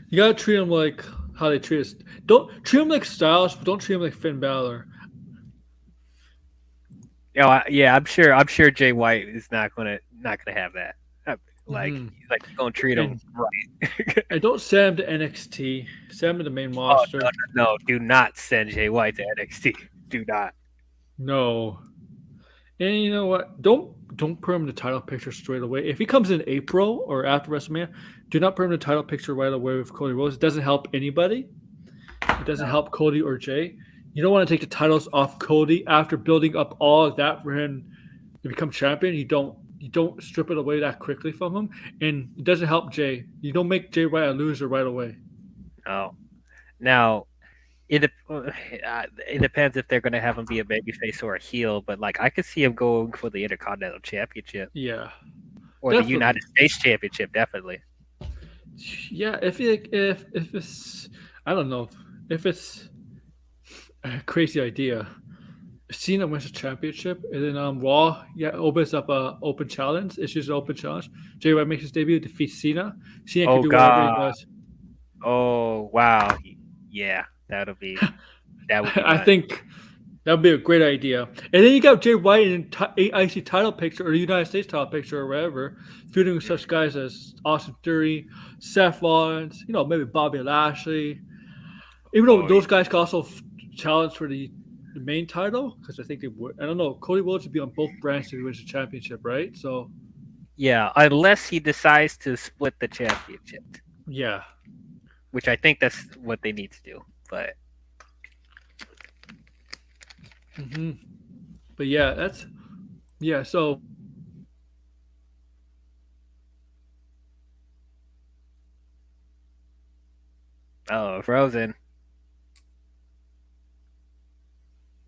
You gotta treat him like how they treat us. Don't treat him like Styles, but don't treat him like Finn Balor. I'm sure Jay White is not gonna have that. You're gonna treat him right. And don't send him to NXT. Send him to the main roster. No, do not send Jay White to NXT. Do not. No. And you know what? Don't put him in the title picture straight away. If he comes in April or after WrestleMania, do not put him in the title picture right away with Cody Rhodes. It doesn't help anybody. It doesn't help Cody or Jay. You don't want to take the titles off Cody after building up all of that for him to become champion. You don't strip it away that quickly from him, and it doesn't help Jay. You don't make Jay White a loser right away. Oh, now it depends if they're going to have him be a babyface or a heel. But I could see him going for the Intercontinental Championship. Yeah, or definitely. The United States Championship, definitely. Yeah, if it's, I don't know if it's a crazy idea. Cena wins the championship, and then Raw opens up a open challenge. Issues an open challenge. Jay White makes his debut, defeats Cena. Cena can do whatever he does. Oh wow, yeah, that would be. I think That would be a great idea. And then you got Jay White in IC title picture or the United States title picture or wherever, feuding with such guys as Austin Theory, Seth Rollins, maybe Bobby Lashley. Even though those guys could also challenge for the main title, because I think they would. I don't know. Cody Rhodes would be on both brands if he wins the championship, right? So, yeah, unless he decides to split the championship, yeah. which I think that's what they need to do. But But yeah, so Frozen.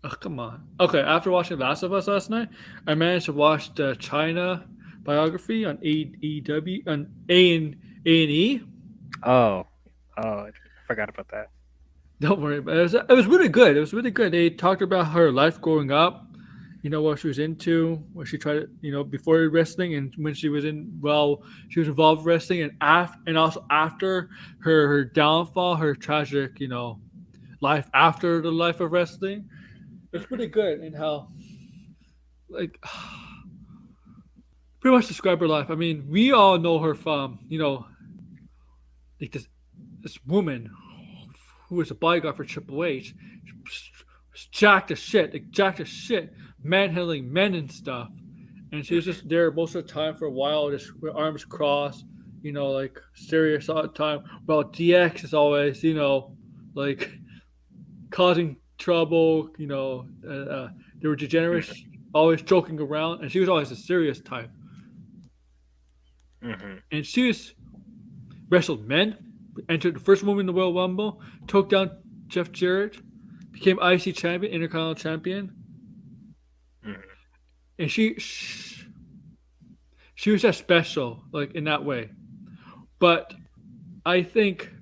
oh, come on. Okay, after watching Last of Us last night, I managed to watch the China biography on AEW on A&E. Oh, I forgot about that. Don't worry, but it was really good. It was really good. They talked about her life growing up, what she was into, what she tried, before wrestling, and when she was she was involved with wrestling, and also after her downfall, her tragic, life after the life of wrestling. It's pretty good, and how, like, pretty much describe her life. I mean, we all know her from, like this woman who was a bodyguard for Triple H, jacked as shit, manhandling men and stuff. And she was just there most of the time for a while, just with arms crossed, like serious all the time. Well, DX is always, like causing trouble, they were degenerates, always joking around, and she was always a serious type. And she wrestled men, entered the first woman in the Royal Rumble, took down Jeff Jarrett, became IC champion, Intercontinental champion. And she was that special, like in that way. But I think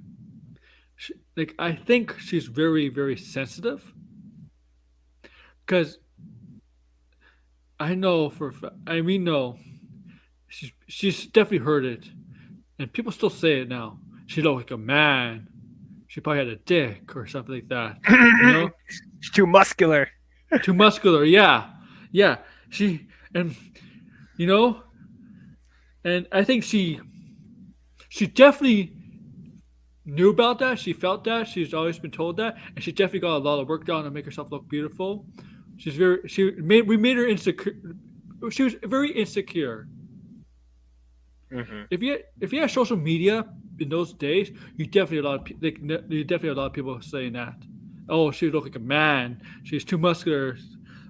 she's very, very sensitive, because we know she's definitely heard it, and people still say it now. She looked like a man. She probably had a dick or something like that. She's too muscular. Too muscular, yeah. She and I think she definitely knew about that. She felt that. She's always been told that, and she definitely got a lot of work done to make herself look beautiful. We made her insecure. She was very insecure. If you had social media in those days, you definitely had a lot of people saying that. Oh, she looked like a man. She's too muscular.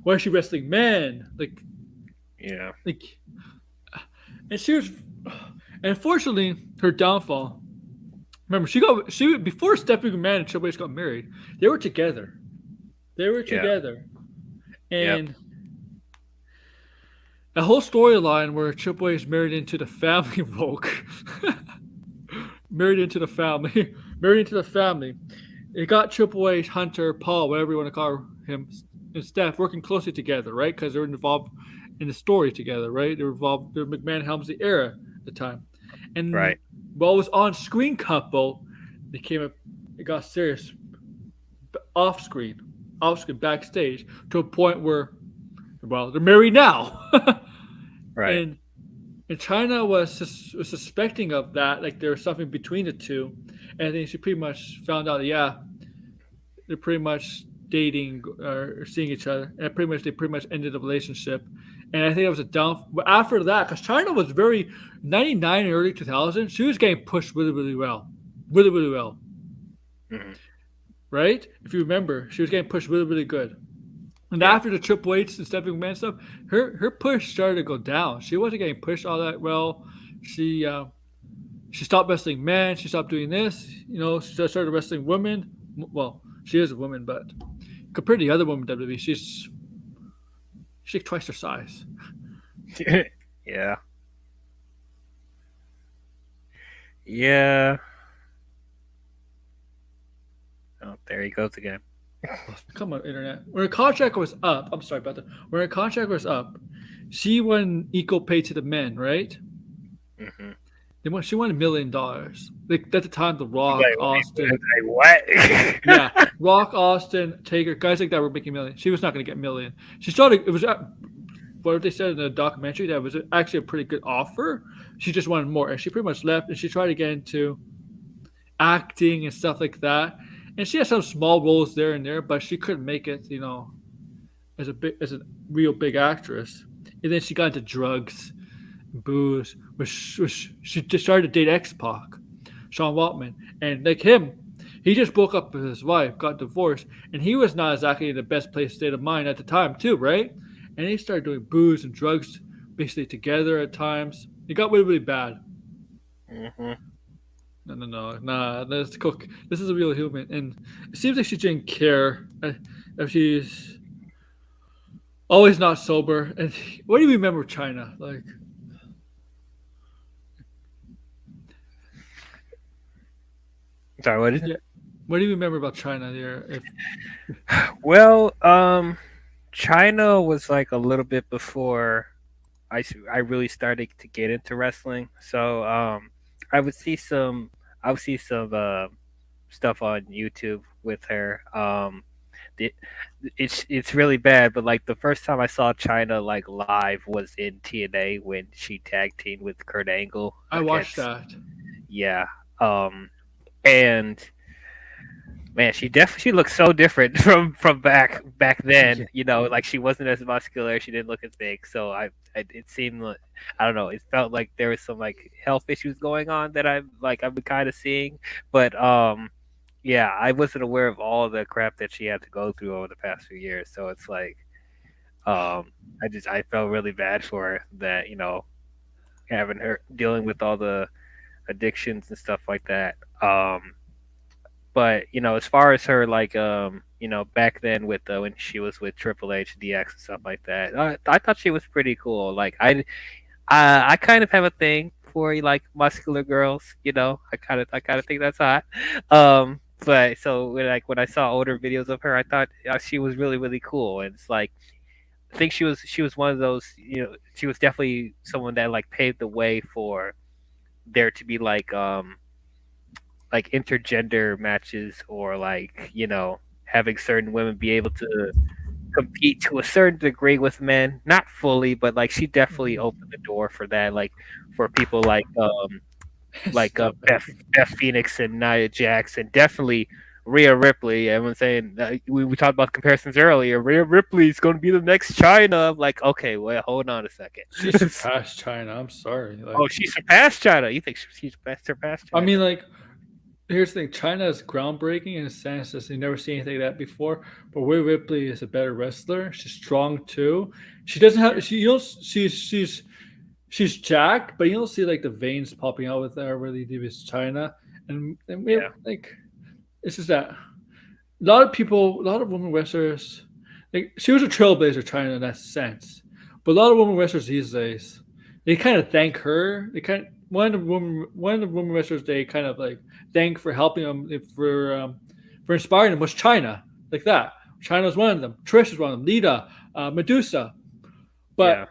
Why is she wrestling men? And she was. And unfortunately, her downfall. Remember, she before Stephanie McMahon and Triple H got married. They were together. And a whole storyline where Triple H married into the family broke. married into the family. It got Triple H, Hunter, Paul, whatever you want to call him, and Steph working closely together, right? Because they were involved in the story together, right? They were involved. The McMahon Helmsley era at the time, and while it was on screen couple, it got serious off screen backstage to a point where, well, they're married now. Right. And China was suspecting of that, like there was something between the two, and I think she pretty much found out, they're pretty much dating or seeing each other, and they pretty much ended the relationship. And I think it was but after that, because China was very 99 and early 2000, she was getting pushed really, really well, right? If you remember, she was getting pushed really, really good. And after the Triple H and Stephanie McMahon stuff, her push started to go down. She wasn't getting pushed all that well. She stopped wrestling men. She stopped doing this. She started wrestling women. Well, she is a woman, but compared to the other women in WWE, she's like twice her size. Yeah. Oh, there he goes again. Come on, internet. When her contract was up, I'm sorry about that. When her contract was up, she won equal pay to the men, right? She won $1 million. Like at the time, The Rock, Austin, Like, what? yeah, Rock, Austin, Taker, guys like that were making millions. She was not going to get million. She started. It was what they said in the documentary that was actually a pretty good offer. She just wanted more, and she pretty much left. And she tried to get into acting and stuff like that. And she had some small roles there and there, but she couldn't make it. As a real big actress. And then she got into drugs, booze, which she just started to date X-Pac, Sean Waltman, and like him, he just broke up with his wife, got divorced, and he was not exactly in the best place state of mind at the time too, right? And he started doing booze and drugs basically together at times. It got really, really bad. Mm-hmm. No. Nah. Let's cook. This is a real human, and it seems like she didn't care if she's always not sober. And what do you remember China like? Sorry, what is it? Yeah. What do you remember about China there? Well, China was like a little bit before I really started to get into wrestling. So I would see some stuff on YouTube with her. It, it's really bad, but like the first time I saw China like live was in TNA when she tag teamed with Kurt Angle. I watched that. Yeah. And man, she looks so different from back then. You know, like she wasn't as muscular, she didn't look as big. So it seemed like, I don't know, it felt like there was some like health issues going on that I've been kind of seeing. But yeah, I wasn't aware of all the crap that she had to go through over the past few years. So it's like I felt really bad for her that, you know, having her dealing with all the addictions and stuff like that. But you know, as far as her like you know, back then with when she was with Triple H, DX and stuff like that, I thought she was pretty cool. Like I kind of have a thing for like muscular girls. You know, I kind of think that's hot. But so when I saw older videos of her, I thought she was really, really cool. And it's like, I think she was one of those, you know, she was definitely someone that like paved the way for there to be like intergender matches, or like, you know, having certain women be able to compete to a certain degree with men, not fully, but like she definitely opened the door for that, like for people like Beth Phoenix and Nia Jax, and definitely Rhea Ripley. Everyone's saying we talked about comparisons earlier. Rhea Ripley's going to be the next China. I'm like, okay, well, hold on a second. She surpassed China. I'm sorry. Like, oh, she surpassed China. You think she surpassed China? I mean, like, here's the thing: China is groundbreaking in a sense that you never seen anything like that before. But Rhea Ripley is a better wrestler. She's strong too. She doesn't have. She's jacked, but you don't see like the veins popping out with her really deep as China. And we like, it's just that a lot of women wrestlers, like she was a trailblazer, China in that sense. But a lot of women wrestlers these days, they kind of thank her. They kind of, one of the women wrestlers they kind of like thank for helping them for inspiring them was China, like that. China was one of them. Trish was one of them. Lita, Medusa, but.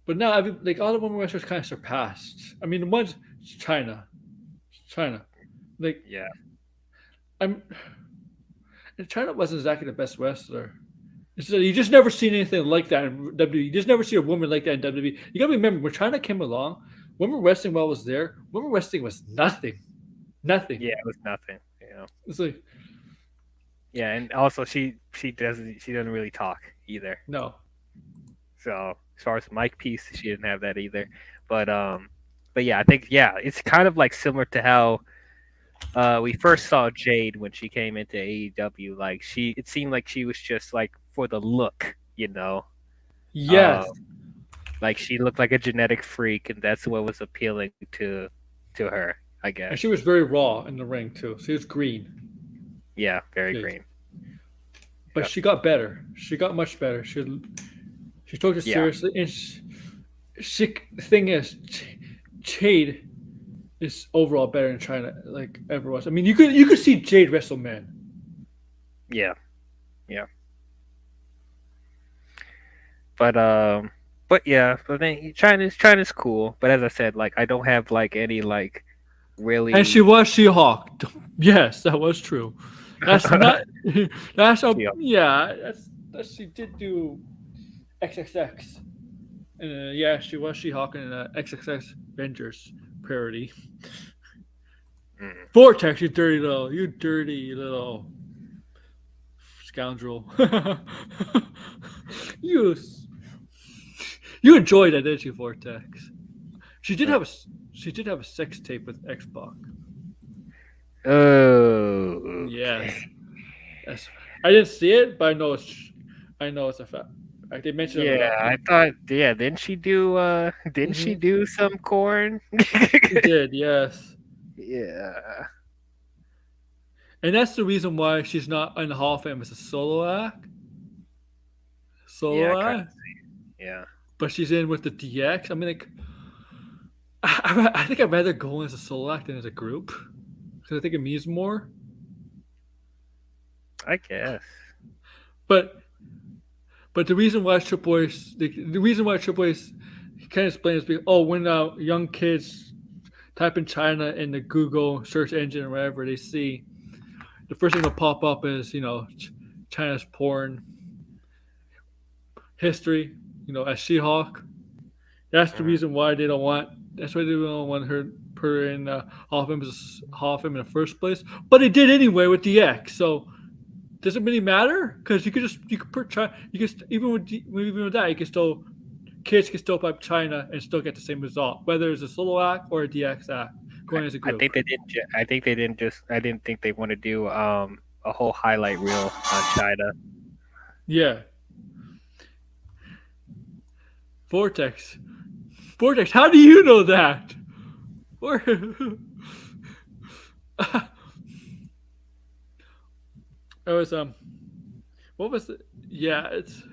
But now, like all the women wrestlers kind of surpassed. I mean, the ones China, like and China wasn't exactly the best wrestler. You just never seen anything like that in WWE. You just never see a woman like that in WWE. You gotta remember when China came along, women wrestling while was there. Women wrestling was nothing. Yeah, it was nothing. You know, it's like and also she doesn't really talk either. No. So as far as the mic piece, she didn't have that either. But yeah, I think it's kind of like similar to how we first saw Jade when she came into AEW. Like it seemed like she was just like for the look, you know. Yes. Like she looked like a genetic freak, and that's what was appealing to her, I guess. And she was very raw in the ring too. She was green. Yeah, very green. But she got better. She got much better. She took it seriously, and the thing is, Jade is overall better in China, like ever was. I mean, you could see Jade wrestle men. Yeah. But But yeah, but then China's cool. But as I said, like I don't have like any like really. And she was She-Hulk. Yes, that was true. That's not. That's a, Yeah. yeah. She did do XXX. Yeah, she was She-Hulk in XXX Avengers parody. Mm. Vortex, you dirty little scoundrel. you you enjoyed that, didn't you, Vortex? She did have a sex tape with Xbox. Oh. Yes. Okay. Yes. I didn't see it, but I know it's a fact. Like they mentioned it on Yeah, I thought. Yeah, didn't she do? Didn't she Mhm. do some corn? She did, yes. Yeah. And that's the reason why she's not in the Hall of Fame as a solo act. Yeah, Solo I kind of act. see. Yeah. But she's in with the DX. I mean, like, I think I'd rather go as a solo act than as a group because I think it means more. I guess. But the reason why Triple H, the reason why Triple H can't explain is because when young kids type in China in the Google search engine or wherever they see, the first thing that'll pop up is China's porn history. As She-Hulk. That's the reason why they don't want. That's why they don't want her in Hall of Fame in the first place. But they did anyway with DX. So does it really matter? Because you could put China. You can even with that, you can still kids can still type China and still get the same result, whether it's a solo act or a DX act going as a I group. think they didn't. I think they didn't just. I didn't think they want to do a whole highlight reel on China. Yeah. Vortex. How do you know that? It was what was it? Yeah, it's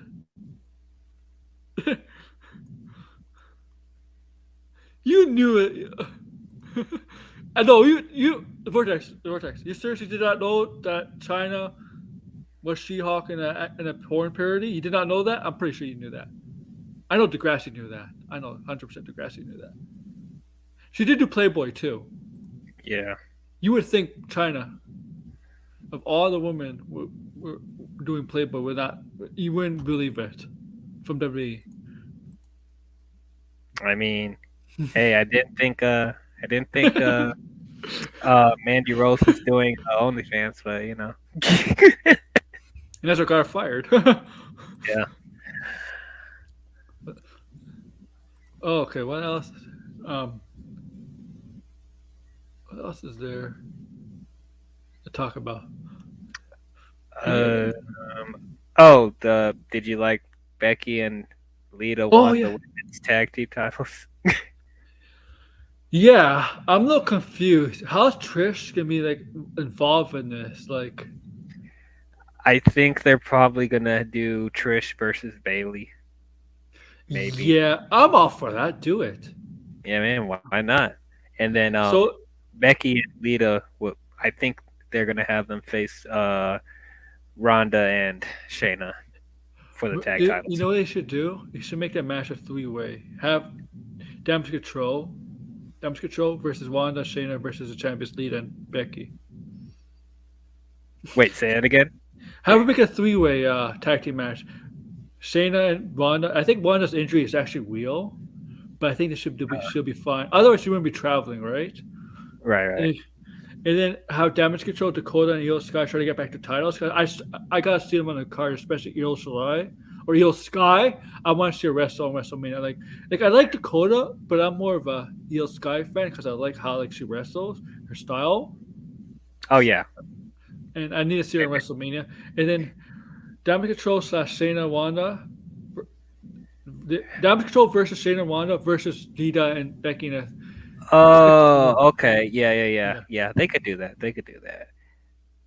you knew it. I know you the Vortex. You seriously did not know that China was She-Hulk in a porn parody? You did not know that? I'm pretty sure you knew that. I know Degrassi knew that. I know 100% Degrassi knew that. She did do Playboy too. Yeah. You would think China, of all the women were doing Playboy, you wouldn't believe it from WWE. I mean, hey, I didn't think Mandy Rose was doing OnlyFans, but And that's what got her fired. Yeah. Okay, what else? What else is there to talk about? Did you like Becky and Lita Oh, won yeah. the women's tag team titles? Yeah, I'm a little confused. How's Trish gonna be involved in this? I think they're probably gonna do Trish versus Bailey. Maybe. Yeah, I'm all for that. Do it. Yeah, man. Why not? And then So Becky and Lita, I think they're gonna have them face Ronda and Shayna for the tag titles. you know what they should do? They should make that match a 3-way. Have Damage Control versus Wanda, Shayna versus the champions Lita and Becky. Wait, say it again. Have them make a 3-way tag team match. Shayna and Wanda. I think Wanda's injury is actually real, but I think she'll be fine. Otherwise, she wouldn't be traveling, right? Right. And then how Damage Control, Dakota, and Io Sky try to get back to titles. Cause I gotta see them on the card, especially Io Sky. I want to see her wrestle on WrestleMania. Like I like Dakota, but I'm more of a Io Sky fan because I like how she wrestles, her style. Oh yeah. And I need to see her on WrestleMania. And then Damage Control / Shayna Wanda. Damage Control versus Shayna Wanda versus Lita and Becky. Oh, okay. Yeah. They could do that.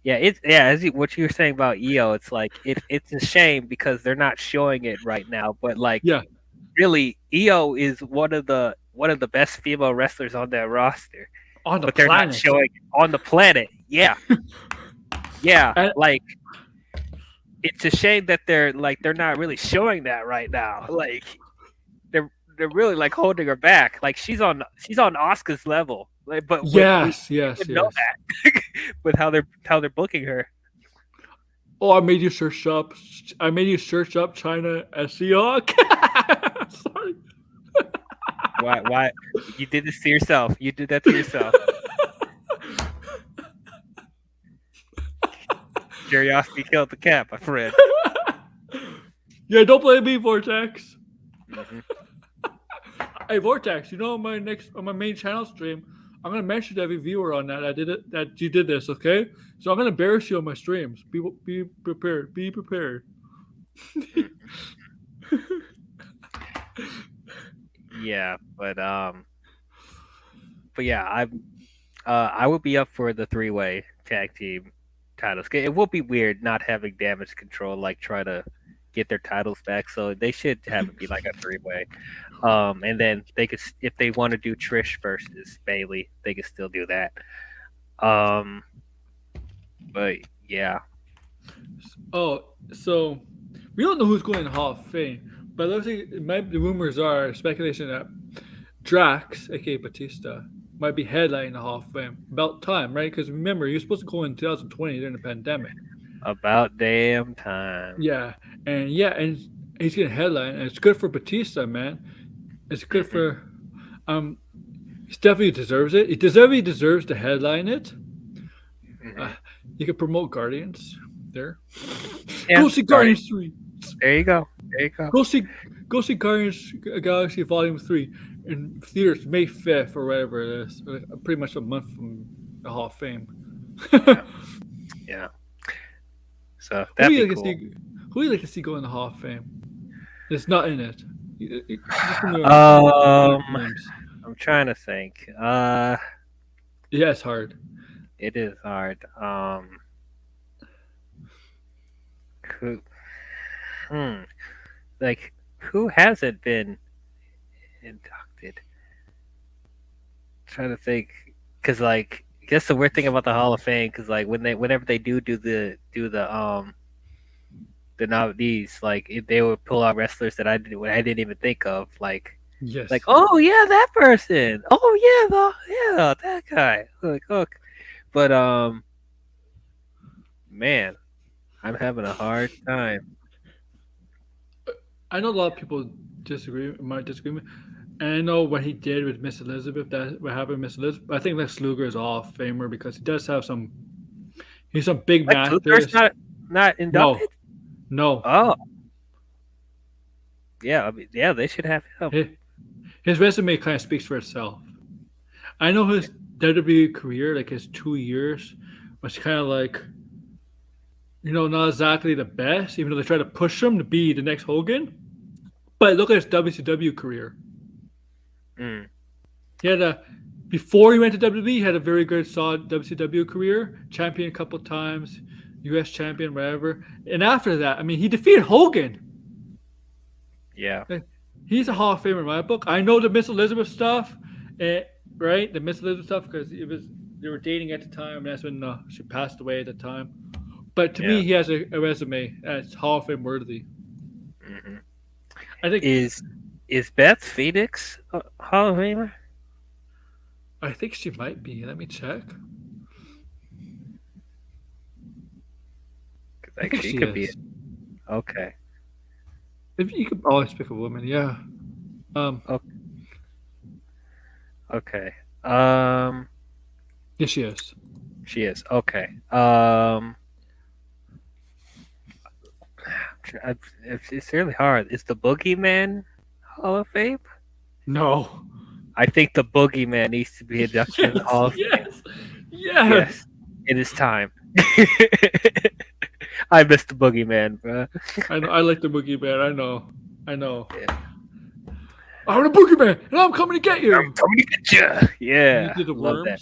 Yeah, what you were saying about Io, it's like it's a shame because they're not showing it right now. But really, Io is one of the best female wrestlers on that roster. But they're not showing it on the planet. Yeah, yeah. It's a shame that they're not really showing that right now. they're really like holding her back. Like she's on Oscar's level. Like, but Yes. we know that with how they're booking her. Oh, I made you search up China as Seahawk. Sorry. Why you did this to yourself? You did that to yourself. Curiosity killed the cat, my friend. Yeah, don't blame me, Vortex. Mm-hmm. Hey, Vortex, you know, on my main channel stream, I'm gonna mention to every viewer on that you did this, okay? So I'm gonna embarrass you on my streams. Be prepared. Be prepared. Yeah, but yeah, I would be up for the 3-way tag team titles. It will be weird not having Damage Control like try to get their titles back, so they should have it be like a 3-way. And then they could, if they want to do Trish versus Bayley, they could still do that. But yeah. Oh, so we don't know who's going to Hall of Fame, but it looks like the rumors are speculation that Drax, aka Batista, might be headlining the Hall of Fame. About time, right? Because remember, you're supposed to go in 2020 during the pandemic. About damn time. Yeah, and he's getting headline, and it's good for Batista, man. It's good for he definitely deserves it. He deserves to headline it. You could promote Guardians there. Yeah, Go see Guardians 3. There you go. Go see Guardians Galaxy Volume 3 in theaters May 5th or whatever it is. Pretty much a month from the Hall of Fame. Yeah. So that'd be cool. Who do you like to see go in the Hall of Fame? It's not in it. I'm trying to think. Yeah, it's hard. It is hard. Who hasn't been inducted? I'm trying to think, because like, I guess the weird thing about the Hall of Fame, because like whenever they do the nominees, like they would pull out wrestlers that I didn't even think of, like. Yes. Like, oh yeah, that person. Oh yeah, that guy. Like, okay. But man, I'm having a hard time. I know a lot of people might disagree with me. And I know what he did with Miss Elizabeth, what happened with Miss Elizabeth. But I think Lex Luger is a Hall of Famer because he does have he's some big matches. Luger's not inducted? No. Oh. Yeah, I mean, yeah, they should have him. His resume kind of speaks for itself. I know his WWE career, like his 2 years, was kind of like, not exactly the best, even though they tried to push him to be the next Hogan. But look at his WCW career. He had before he went to WWE, he had a very good, solid WCW career, champion a couple times, U.S. champion, whatever. And after that, I mean, he defeated Hogan. Yeah. He's a Hall of Famer in my book. I know the Miss Elizabeth stuff, right? The Miss Elizabeth stuff because they were dating at the time. And that's when she passed away at the time. But to me, he has a resume that's Hall of Fame worthy. Mm-hmm. I think is Beth Phoenix a Hall of Famer? I think she might be. Let me check. I think she could be. Okay. If you could always pick a woman, yeah. Okay. Yes, she is. She is. Okay. It's really hard. Is the Boogeyman Hall of Fame? No. I think the Boogeyman needs to be inducted in the Hall of Fame. Yes. It is time. I miss the Boogeyman, bro. I know. I like the Boogeyman. I know. Yeah. I'm the Boogeyman, and I'm coming to get you. I'm coming to get you. Yeah. You did the Love worms. That.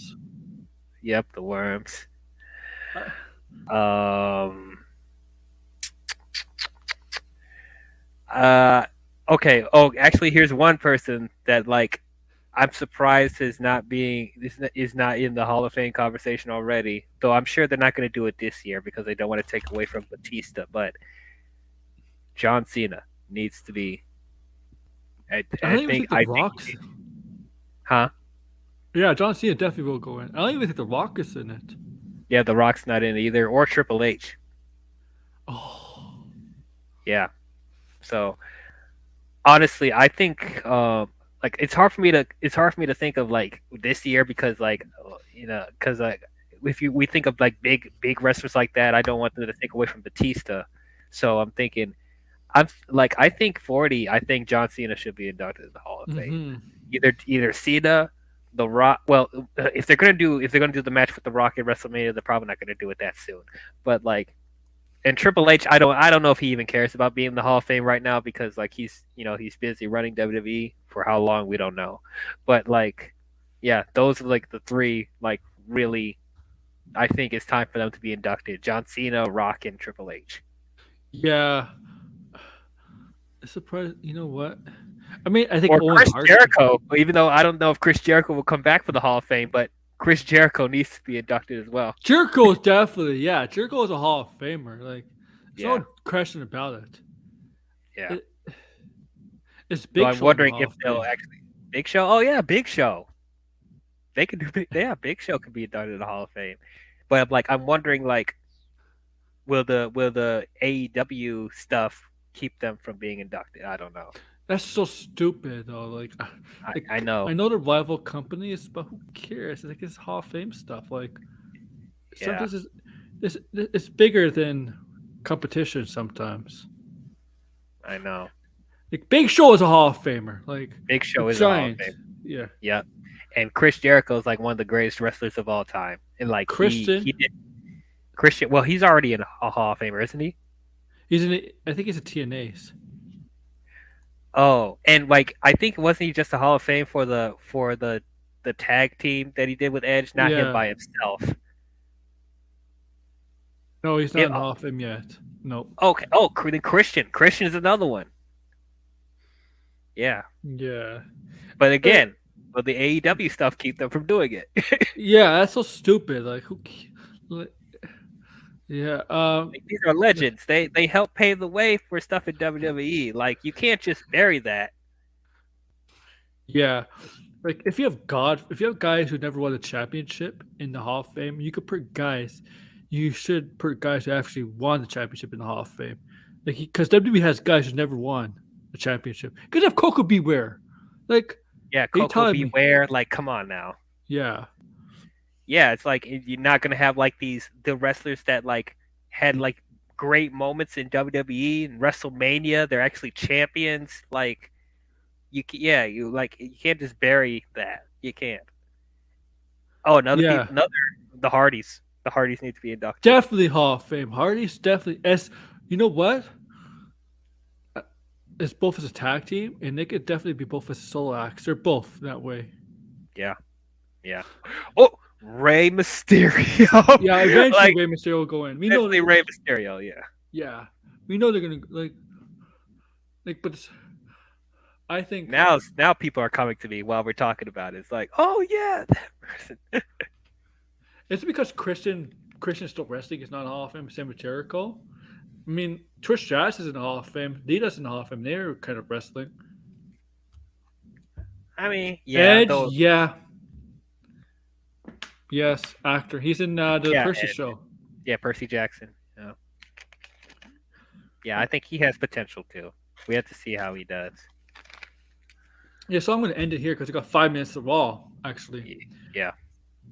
Yep, the worms. Okay. Oh, actually, here's one person that like I'm surprised is not in the Hall of Fame conversation already. Though I'm sure they're not going to do it this year because they don't want to take away from Batista. But John Cena needs to be I I don't even think The I Rock's. think, huh? Yeah, John Cena definitely will go in. I don't even think The Rock is in it. Yeah, The Rock's not in either, or Triple H. Oh, Yeah. So honestly, I think like it's hard for me to think of like this year because like because like if we think of like big wrestlers like that, I don't want them to take away from Batista. So I'm thinking I think 40. I think John Cena should be inducted in the Hall of Fame. mm-hmm. Either Cena, The Rock. Well, if they're gonna do the match with The Rock at WrestleMania, they're probably not gonna do it that soon. But like, and Triple H, I don't know if he even cares about being in the Hall of Fame right now because like he's busy running WWE for how long we don't know. But like, yeah, those are like the three like really. I think it's time for them to be inducted: John Cena, Rock, and Triple H. Yeah. It's surprised. You know what? I mean, I think Or Owen Chris Hart. Jericho, even though I don't know if Chris Jericho will come back for the Hall of Fame, but Chris Jericho needs to be inducted as well. Jericho is definitely, yeah. Jericho is a Hall of Famer. Like, there's Yeah, no question about it. yeah. It's So Big I'm Show in the wondering Hall if of they'll Fame. actually Big Show. Oh yeah, Big Show. They can do Big Show can be inducted in the Hall of Fame. But I'm wondering like will the AEW stuff keep them from being inducted? I don't know. That's so stupid, though. Like, I know. I know the rival companies, but who cares? It's like it's Hall of Fame stuff. Like, Yeah, sometimes it's bigger than competition. Sometimes, I know. like Big Show is a Hall of Famer. Like, Big Show is a Hall of giant. Fame. Yeah, Yep. And Chris Jericho is like one of the greatest wrestlers of all time. And like Christian. he did Christian. Well, he's already in a Hall of Famer, isn't he? He's in. I think he's a TNA's. Oh, and like I think wasn't he just a Hall of Fame for the tag team that he did with Edge, not him Yeah. by himself. No, he's not Yeah, in the Hall of Fame yet. Nope. okay. Oh, then Christian is another one. Yeah, Yeah. but again, will the AEW stuff keep them from doing it? Yeah, that's so stupid. Like, like, yeah. Like, these are legends. They help pave the way for stuff in WWE. Like you can't just bury that. Yeah. Like, if you have guys who never won a championship in the Hall of Fame, you could put guys. You should put guys who actually won the championship in the Hall of Fame. Like, because WWE has guys who never won a championship. Because have Coco Beware. Like, Yeah, you Coco telling me- Beware. Like, come on now. yeah. Yeah, it's like you're not gonna have like the wrestlers that like had like great moments in WWE and WrestleMania. They're actually champions. Like you can't just bury that. You can't. Oh, Yeah. the Hardys. The Hardys need to be inducted. Definitely Hall of Fame. Hardy's definitely you know what? It's both as a tag team, and they could definitely be both as solo acts. They're both that way. Yeah. Oh, Rey Mysterio. Yeah, eventually like, Rey Mysterio will go in. We know definitely Rey Mysterio. Yeah. Yeah, we know they're gonna but I think Now people are coming to me while we're talking about it. It's like, oh yeah, that person. it's because Christian still wrestling is not in the Hall of Fame. Same with Jericho. I mean, Trish Stratus is in the Hall of Fame. Lita's in the Hall of Fame. They're kind of wrestling. I mean, yeah, Edge, yeah. Yes, actor. He's in the Percy Edge. show. Yeah, Percy Jackson. Yeah, I think he has potential too. We have to see how he does. Yeah, so I'm going to end it here because we got 5 minutes of Raw, actually. Yeah.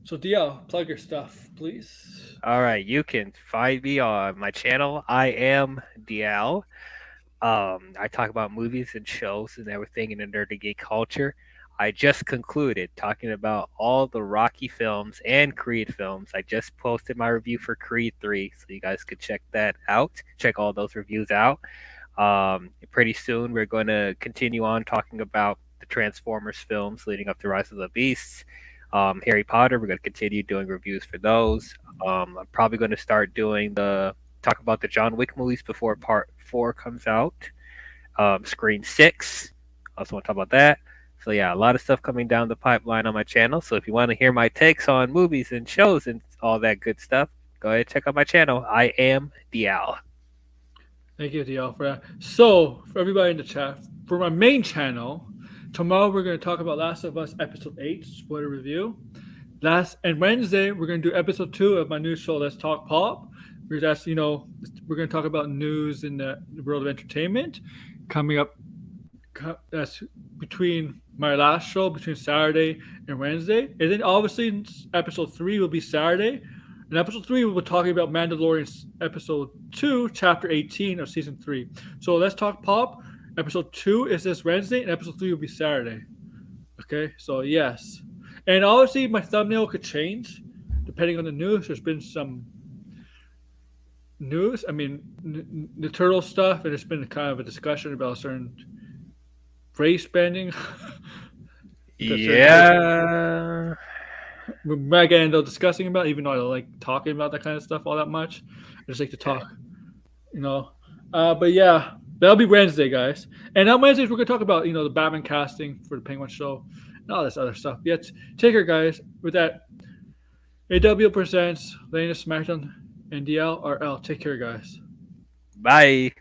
So, DL, plug your stuff, please. All right, you can find me on my channel. I am DL. I talk about movies and shows and everything in the nerdy geek culture. I just concluded talking about all the Rocky films and Creed films. I just posted my review for Creed 3, so you guys could check that out. Check all those reviews out. Pretty soon, we're going to continue on talking about the Transformers films leading up to Rise of the Beasts. Harry Potter, we're going to continue doing reviews for those. I'm probably going to start talk about the John Wick movies before Part 4 comes out. Screen 6, also want to talk about that. So yeah, a lot of stuff coming down the pipeline on my channel. So if you want to hear my takes on movies and shows and all that good stuff, go ahead and check out my channel. I am DL. Thank you, DL, for that. So, for everybody in the chat, for my main channel, tomorrow we're going to talk about Last of Us Episode 8, spoiler review. And Wednesday, we're going to do Episode 2 of my new show, Let's Talk Pop. We're going to talk about news in the world of entertainment coming up. That's between my last show, between Saturday and Wednesday. And then obviously Episode 3 will be Saturday. In Episode 3, we'll be talking about Mandalorian Episode 2, Chapter 18 of Season 3. So Let's Talk Pop. Episode 2 is this Wednesday, and Episode 3 will be Saturday. Okay, so yes. And obviously, my thumbnail could change depending on the news. There's been some news. I mean, the turtle stuff, and there's been kind of a discussion about certain race bending. Yeah. We might get into discussing about it, even though I don't like talking about that kind of stuff all that much. I just like to talk, But yeah, that'll be Wednesday, guys. And on Wednesdays, we're going to talk about, the Batman casting for the Penguin show and all this other stuff. Yet, take care, guys. With that, AEW presents Lane of SmackDown and DL. Take care, guys. Bye.